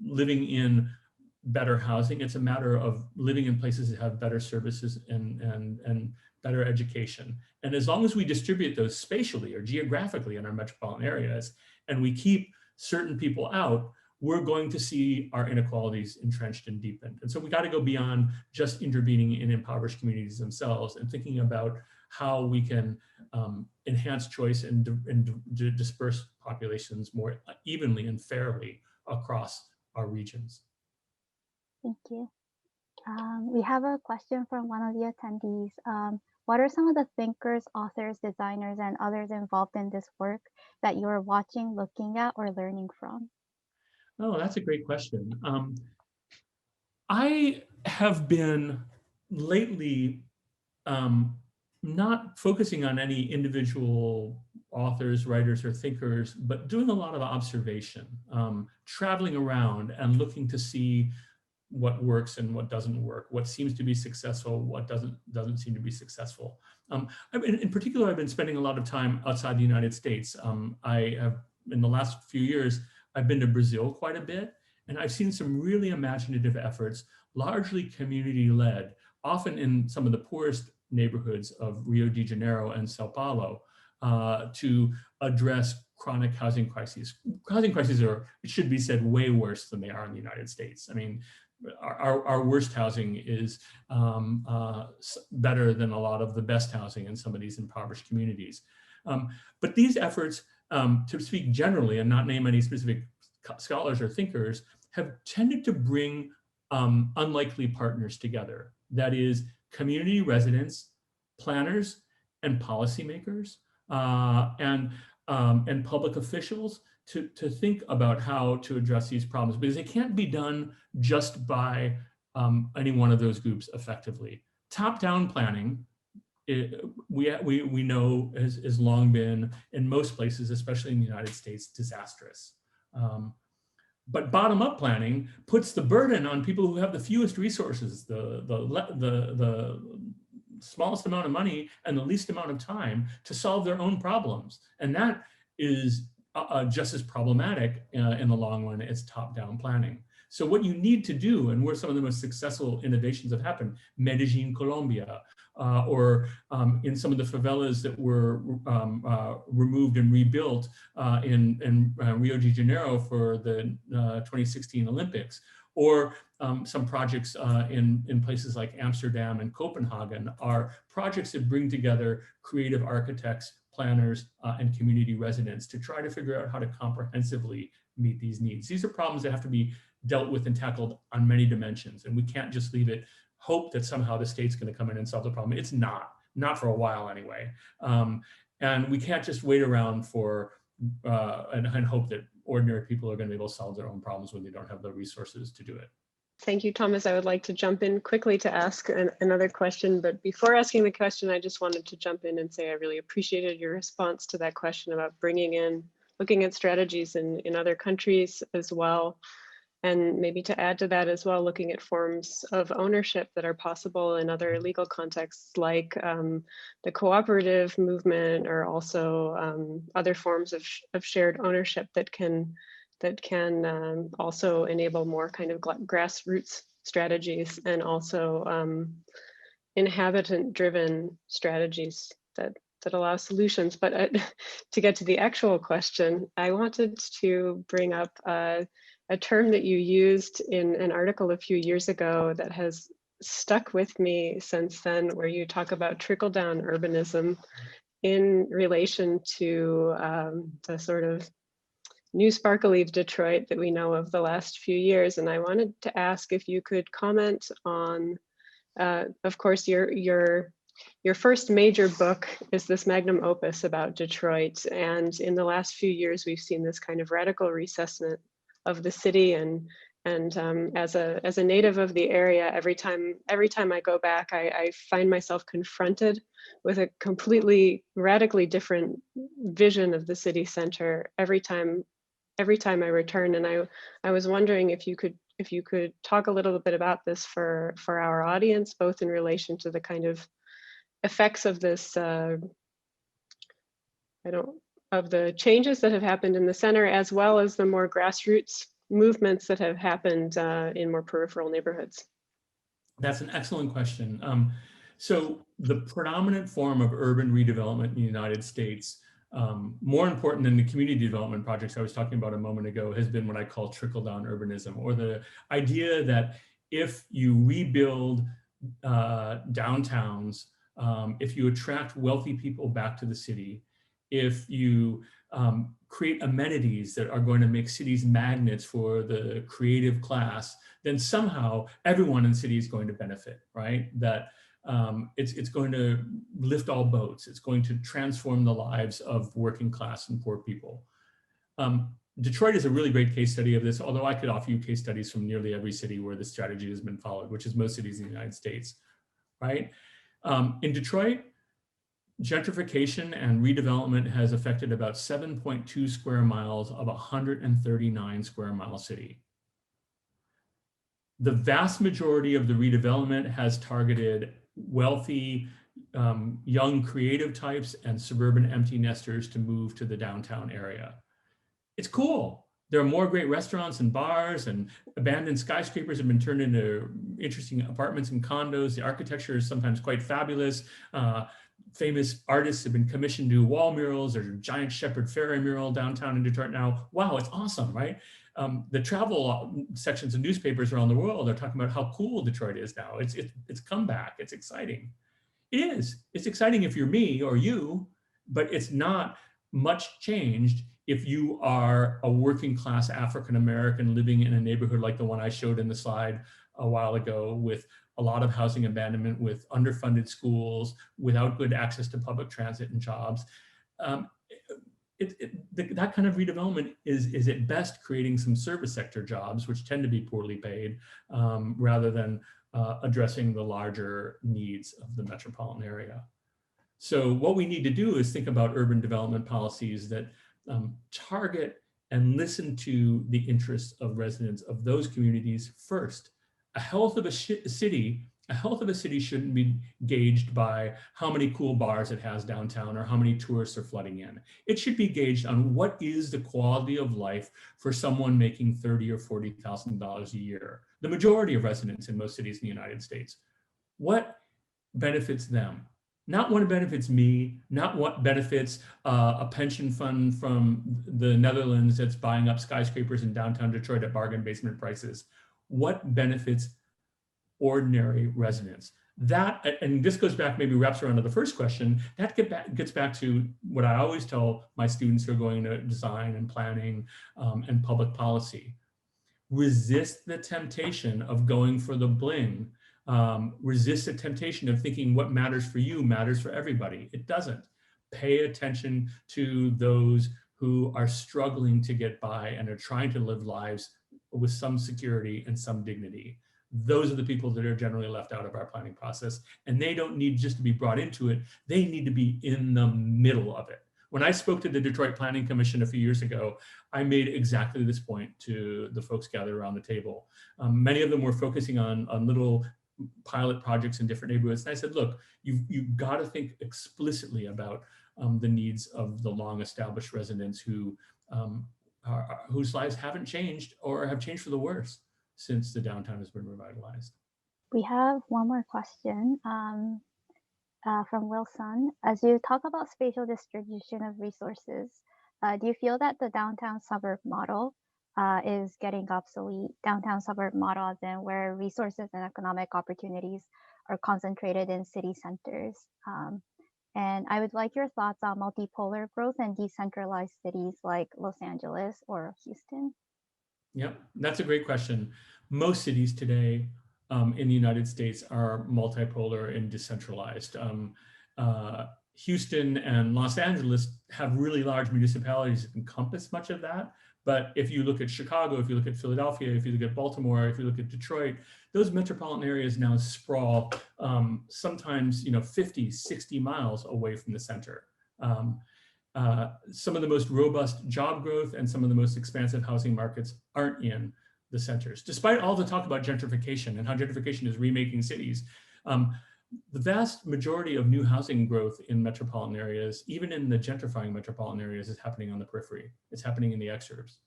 living in better housing. It's a matter of living in places that have better services and better education. And as long as we distribute those spatially or geographically in our metropolitan areas, and we keep certain people out, we're going to see our inequalities entrenched and deepened. And so we got to go beyond just intervening in impoverished communities themselves and thinking about how we can enhance choice and disperse populations more evenly and fairly across our regions. Thank you. We have a question from one of the attendees. What are some of the thinkers, authors, designers, and others involved in this work that you're watching, looking at, or learning from? Oh, that's a great question. I have been lately not focusing on any individual authors, writers, or thinkers, but doing a lot of observation, traveling around and looking to see what works and what doesn't work, what seems to be successful, what doesn't seem to be successful. In particular, I've been spending a lot of time outside the United States. I have, in the last few years, I've been to Brazil quite a bit, and I've seen some really imaginative efforts, largely community-led, often in some of the poorest neighborhoods of Rio de Janeiro and Sao Paulo, to address chronic housing crises. Housing crises are, it should be said, way worse than they are in the United States. I mean, our worst housing is better than a lot of the best housing in some of these impoverished communities. But these efforts, to speak generally and not name any specific scholars or thinkers, have tended to bring unlikely partners together. That is, community residents, planners, and policymakers, and public officials to think about how to address these problems, because it can't be done just by any one of those groups effectively. Top-down planning, we know has long been, in most places, especially in the United States, disastrous. But bottom-up planning puts the burden on people who have the fewest resources, the smallest amount of money and the least amount of time to solve their own problems. And that is just as problematic in the long run as top-down planning. So what you need to do, and where some of the most successful innovations have happened, Medellin, Colombia, or in some of the favelas that were removed and rebuilt in Rio de Janeiro for the 2016 Olympics, or some projects in places like Amsterdam and Copenhagen are projects that bring together creative architects, planners, and community residents to try to figure out how to comprehensively meet these needs. These are problems that have to be dealt with and tackled on many dimensions, and we can't just leave it, hope that somehow the state's going to come in and solve the problem. It's not for a while anyway. And we can't just wait around for and hope that ordinary people are going to be able to solve their own problems when they don't have the resources to do it. Thank you, Thomas. I would like to jump in quickly to ask another question, but before asking the question, I just wanted to jump in and say I really appreciated your response to that question about looking at strategies in other countries as well. And maybe to add to that as well, looking at forms of ownership that are possible in other legal contexts, like the cooperative movement, or also other forms of shared ownership that can also enable more kind of grassroots strategies, and also inhabitant-driven strategies that allow solutions. But to get to the actual question, I wanted to bring up a term that you used in an article a few years ago that has stuck with me since then, where you talk about trickle-down urbanism in relation to the sort of new sparkly Detroit that we know of the last few years. And I wanted to ask if you could comment on, of course, your first major book is this magnum opus about Detroit. And in the last few years, we've seen this kind of radical reassessment of the city. And as a native of the area, every time I go back, I find myself confronted with a completely radically different vision of the city center every time I return. And I was wondering if you could talk a little bit about this for our audience, both in relation to the kind of effects of this, of the changes that have happened in the center, as well as the more grassroots movements that have happened in more peripheral neighborhoods. That's an excellent question. So the predominant form of urban redevelopment in the United States, more important than the community development projects I was talking about a moment ago, has been what I call trickle-down urbanism, or the idea that if you rebuild downtowns, if you attract wealthy people back to the city, if you create amenities that are going to make cities magnets for the creative class, then somehow everyone in the city is going to benefit, right? That it's going to lift all boats. It's going to transform the lives of working class and poor people. Detroit is a really great case study of this, although I could offer you case studies from nearly every city where this strategy has been followed, which is most cities in the United States, right? In Detroit, gentrification and redevelopment has affected about 7.2 square miles of a 139 square mile city. The vast majority of the redevelopment has targeted wealthy, young creative types and suburban empty nesters to move to the downtown area. It's cool. There are more great restaurants and bars, and abandoned skyscrapers have been turned into interesting apartments and condos. The architecture is sometimes quite fabulous. Famous artists have been commissioned to do wall murals. There's a giant Shepherd Ferry mural downtown in Detroit now. Wow, it's awesome, right? The travel sections of newspapers around the world are talking about how cool Detroit is now. It's come back. It's exciting. It is. It's exciting if you're me or you, but it's not much changed if you are a working class African American living in a neighborhood like the one I showed in the slide a while ago, with a lot of housing abandonment, with underfunded schools, without good access to public transit and jobs. That kind of redevelopment is at best creating some service sector jobs, which tend to be poorly paid, rather than addressing the larger needs of the metropolitan area. So what we need to do is think about urban development policies that target and listen to the interests of residents of those communities first. A health of a city shouldn't be gauged by how many cool bars it has downtown or how many tourists are flooding in. It should be gauged on what is the quality of life for someone making $30,000 or $40,000 a year. The majority of residents in most cities in the United States. What benefits them? Not what benefits me, not what benefits a pension fund from the Netherlands that's buying up skyscrapers in downtown Detroit at bargain basement prices. What benefits ordinary residents? That, and this goes back, maybe wraps around to the first question, that gets back to what I always tell my students who are going to design and planning and public policy. Resist the temptation of going for the bling. Resist the temptation of thinking what matters for you matters for everybody. It doesn't. Pay attention to those who are struggling to get by and are trying to live lives with some security and some dignity. Those are the people that are generally left out of our planning process. And they don't need just to be brought into it. They need to be in the middle of it. When I spoke to the Detroit Planning Commission a few years ago, I made exactly this point to the folks gathered around the table. Many of them were focusing on little pilot projects in different neighborhoods. And I said, look, you've got to think explicitly about the needs of the long established residents whose lives haven't changed or have changed for the worse since the downtown has been revitalized. We have one more question from Wilson. As you talk about spatial distribution of resources, do you feel that the downtown suburb model is getting obsolete. Downtown suburb models and where resources and economic opportunities are concentrated in city centers. And I would like your thoughts on multipolar growth and decentralized cities like Los Angeles or Houston. Yep, that's a great question. Most cities today in the United States are multipolar and decentralized. Houston and Los Angeles have really large municipalities that encompass much of that. But if you look at Chicago, if you look at Philadelphia, if you look at Baltimore, if you look at Detroit, those metropolitan areas now sprawl sometimes 50, 60 miles away from the center. Some of the most robust job growth and some of the most expansive housing markets aren't in the centers. Despite all the talk about gentrification and how gentrification is remaking cities, the vast majority of new housing growth in metropolitan areas, even in the gentrifying metropolitan areas, is happening on the periphery. It's happening in the exurbs.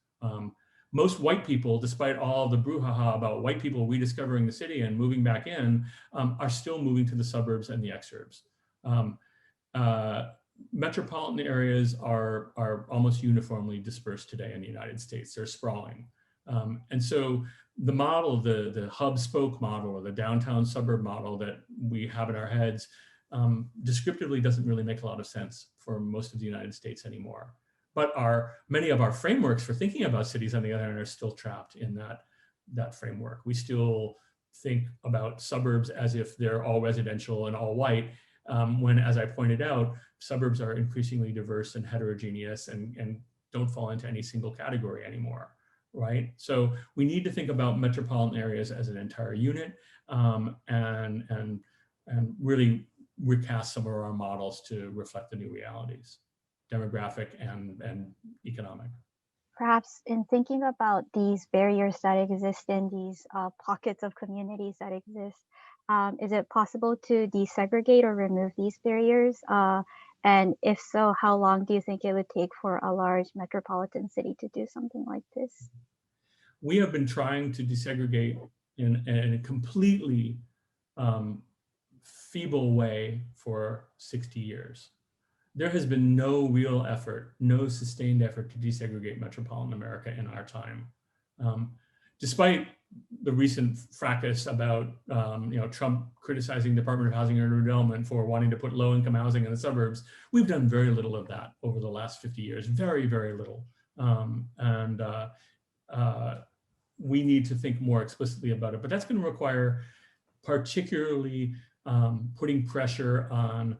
Most white people, despite all the brouhaha about white people rediscovering the city and moving back in, are still moving to the suburbs and the exurbs. Metropolitan areas are almost uniformly dispersed today in the United States. They're sprawling. And so the model, the hub spoke model or the downtown suburb model that we have in our heads descriptively doesn't really make a lot of sense for most of the United States anymore. But many of our frameworks for thinking about cities, on the other hand, are still trapped in that framework. We still think about suburbs as if they're all residential and all white, when, as I pointed out, suburbs are increasingly diverse and heterogeneous and don't fall into any single category anymore, right? So we need to think about metropolitan areas as an entire unit and really recast some of our models to reflect the new realities, demographic and economic. Perhaps in thinking about these barriers that exist in these pockets of communities that exist, is it possible to desegregate or remove these barriers? And if so, how long do you think it would take for a large metropolitan city to do something like this? We have been trying to desegregate in a completely feeble way for 60 years. There has been no real effort, no sustained effort to desegregate metropolitan America in our time. Despite the recent fracas about Trump criticizing the Department of Housing and Urban Development for wanting to put low-income housing in the suburbs, we've done very little of that over the last 50 years, very, very little. We need to think more explicitly about it, but that's going to require particularly putting pressure on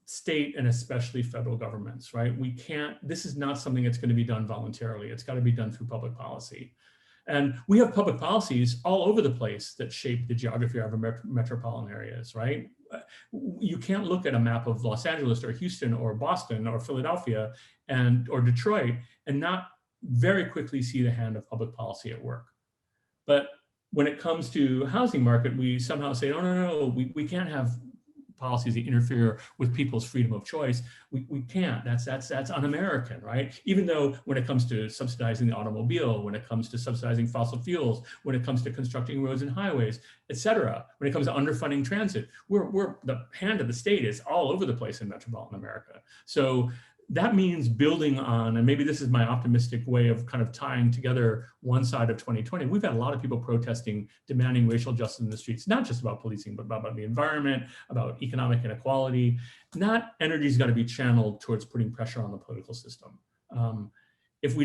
state and especially federal governments, right? This is not something that's going to be done voluntarily. It's got to be done through public policy. And we have public policies all over the place that shape the geography of our metropolitan areas, right? You can't look at a map of Los Angeles or Houston or Boston or Philadelphia or Detroit and not very quickly see the hand of public policy at work. But when it comes to housing market, we somehow say, oh, no, we can't have policies that interfere with people's freedom of choice. We can't. That's un-American, right? Even though when it comes to subsidizing the automobile, when it comes to subsidizing fossil fuels, when it comes to constructing roads and highways, et cetera, when it comes to underfunding transit, the hand of the state is all over the place in metropolitan America. So that means building on, and maybe this is my optimistic way of kind of tying together one side of 2020. We've had a lot of people protesting, demanding racial justice in the streets, not just about policing, but about the environment, about economic inequality. That energy's got to be channeled towards putting pressure on the political system. If we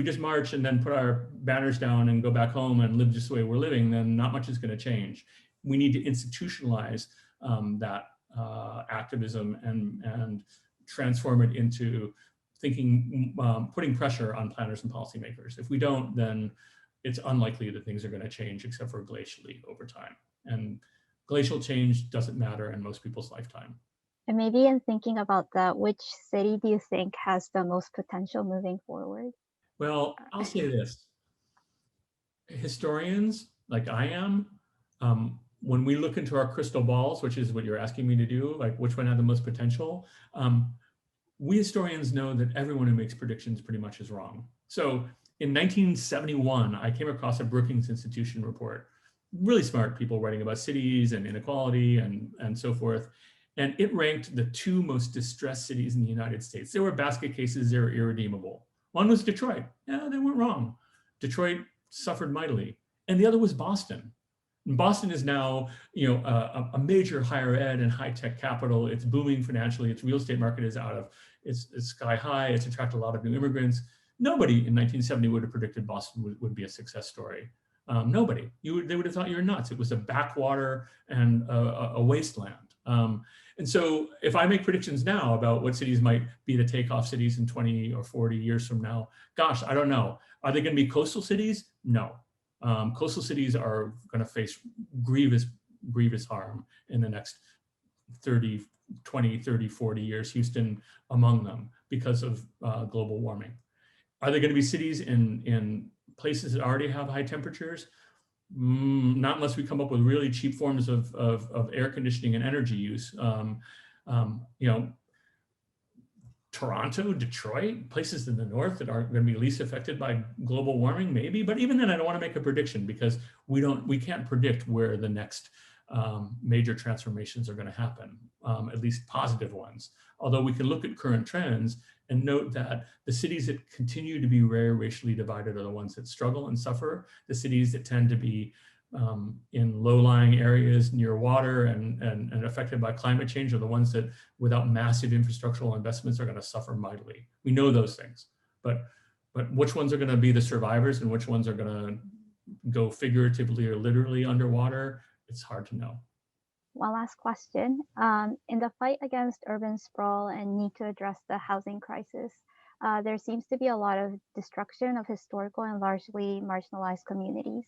just march and then put our banners down and go back home and live just the way we're living, then not much is going to change. We need to institutionalize that activism and transform it into thinking, putting pressure on planners and policymakers. If we don't, then it's unlikely that things are going to change except for glacially over time. And glacial change doesn't matter in most people's lifetime. And maybe in thinking about that, which city do you think has the most potential moving forward? Well, I'll say this. Historians, like I am, when we look into our crystal balls, which is what you're asking me to do, like which one had the most potential, we historians know that everyone who makes predictions pretty much is wrong. So in 1971, I came across a Brookings Institution report, really smart people writing about cities and inequality and so forth. And it ranked the two most distressed cities in the United States. There were basket cases, they were irredeemable. One was Detroit. Yeah, they weren't wrong. Detroit suffered mightily. And the other was Boston. And Boston is now, a major higher ed and high tech capital. It's booming financially. Its real estate market is it's sky high. It's attracted a lot of new immigrants. Nobody in 1970 would have predicted Boston would be a success story. Nobody. They would have thought you were nuts. It was a backwater and a wasteland. And so if I make predictions now about what cities might be the takeoff cities in 20 or 40 years from now, gosh, I don't know. Are they going to be coastal cities? No. Coastal cities are going to face grievous harm in the next 20, 30, 40 years, Houston among them, because of global warming. Are there going to be cities in places that already have high temperatures? Not unless we come up with really cheap forms of air conditioning and energy use. Toronto, Detroit, places in the north that are going to be least affected by global warming, maybe. But even then, I don't want to make a prediction because we can't predict where the next major transformations are going to happen, at least positive ones. Although we can look at current trends and note that the cities that continue to be very racially divided are the ones that struggle and suffer. The cities that tend to be in low-lying areas near water and affected by climate change are the ones that, without massive infrastructural investments, are going to suffer mightily. We know those things, but which ones are going to be the survivors and which ones are going to go figuratively or literally underwater, it's hard to know. One last question. In the fight against urban sprawl and need to address the housing crisis, there seems to be a lot of destruction of historical and largely marginalized communities,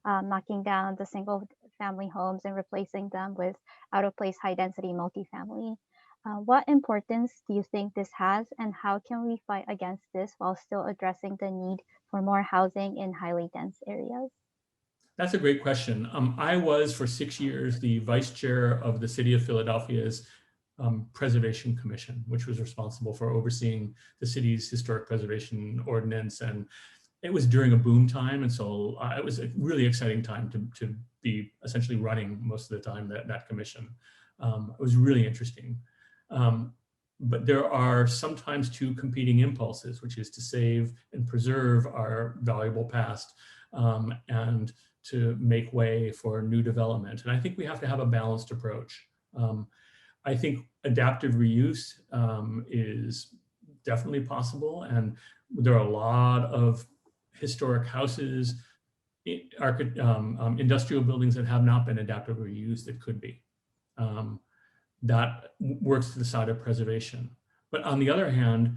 knocking down the single-family homes and replacing them with out-of-place high-density multifamily. What importance do you think this has, and how can we fight against this while still addressing the need for more housing in highly dense areas? That's a great question. I was for 6 years the vice chair of the City of Philadelphia's Preservation Commission, which was responsible for overseeing the city's historic preservation ordinance. And it was during a boom time. And so it was a really exciting time to be essentially running most of the time that commission. It was really interesting. But there are sometimes two competing impulses, which is to save and preserve our valuable past and to make way for new development. And I think we have to have a balanced approach. I think adaptive reuse is definitely possible. And there are a lot of historic houses, industrial buildings that have not been adaptively reused that could be. That works to the side of preservation. But on the other hand,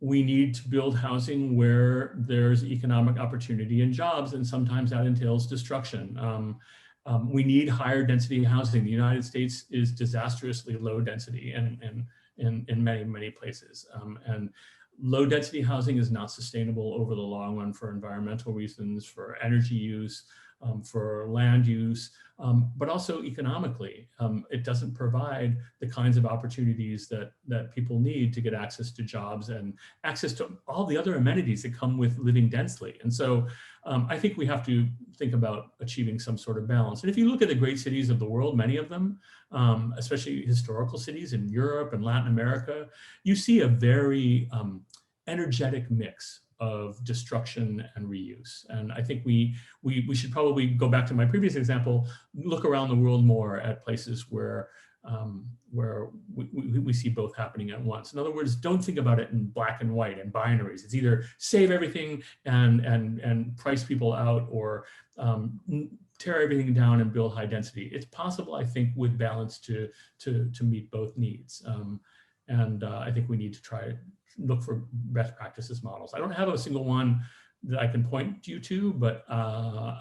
we need to build housing where there's economic opportunity and jobs, and sometimes that entails destruction. We need higher density housing. The United States is disastrously low density in many, many places. And low density housing is not sustainable over the long run for environmental reasons, for energy use, for land use, but also economically. It doesn't provide the kinds of opportunities that people need to get access to jobs and access to all the other amenities that come with living densely. And so I think we have to think about achieving some sort of balance. And if you look at the great cities of the world, many of them, especially historical cities in Europe and Latin America, you see a very energetic mix of destruction and reuse. And I think we should probably go back to my previous example, look around the world more at places where we see both happening at once. In other words, don't think about it in black and white and binaries. It's either save everything and price people out, or tear everything down and build high density. It's possible, I think, with balance to meet both needs. And I think we need to try look for best practices models. I don't have a single one that I can point you to, but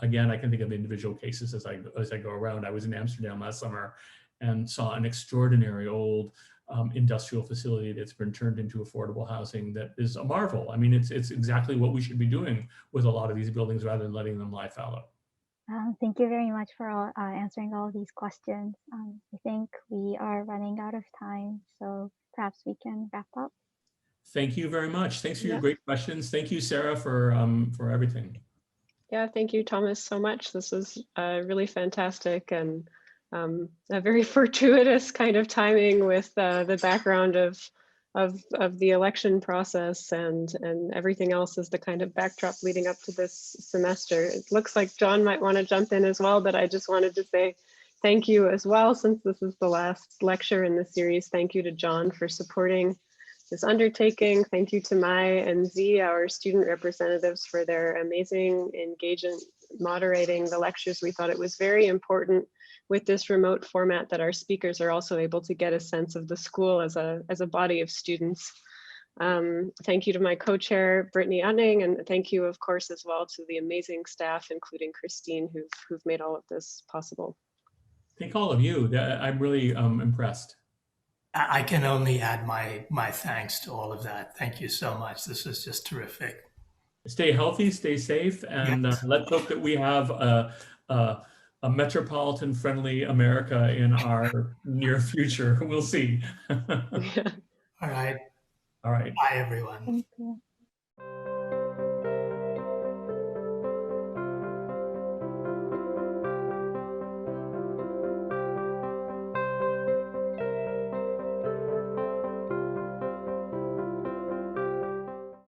again, I can think of individual cases as I go around. I was in Amsterdam last summer and saw an extraordinary old industrial facility that's been turned into affordable housing that is a marvel. I mean, it's exactly what we should be doing with a lot of these buildings rather than letting them lie fallow. Thank you very much for answering all of these questions. I think we are running out of time, so perhaps we can wrap up. Thank you very much. Thanks for your great questions. Thank you, Sarah, for everything. Yeah, thank you, Thomas, so much. This was really fantastic and a very fortuitous kind of timing with the background of of the election process and everything else is the kind of backdrop leading up to this semester. It looks like John might want to jump in as well, but I just wanted to say thank you as well, since this is the last lecture in the series. Thank you to John for supporting this undertaking. Thank you to Mai and Z, our student representatives, for their amazing engagement moderating the lectures. We thought it was very important with this remote format that our speakers are also able to get a sense of the school as a body of students. Thank you to my co-chair, Brittany Unning, and thank you, of course, as well to the amazing staff, including Christine, who've made all of this possible. Thank all of you. I'm really impressed. I can only add my thanks to all of that. Thank you so much. This was just terrific. Stay healthy, stay safe, and Yes. let's hope that we have a metropolitan friendly America in our near future. We'll see. Yeah. All right. All right. Bye, everyone. Thank you.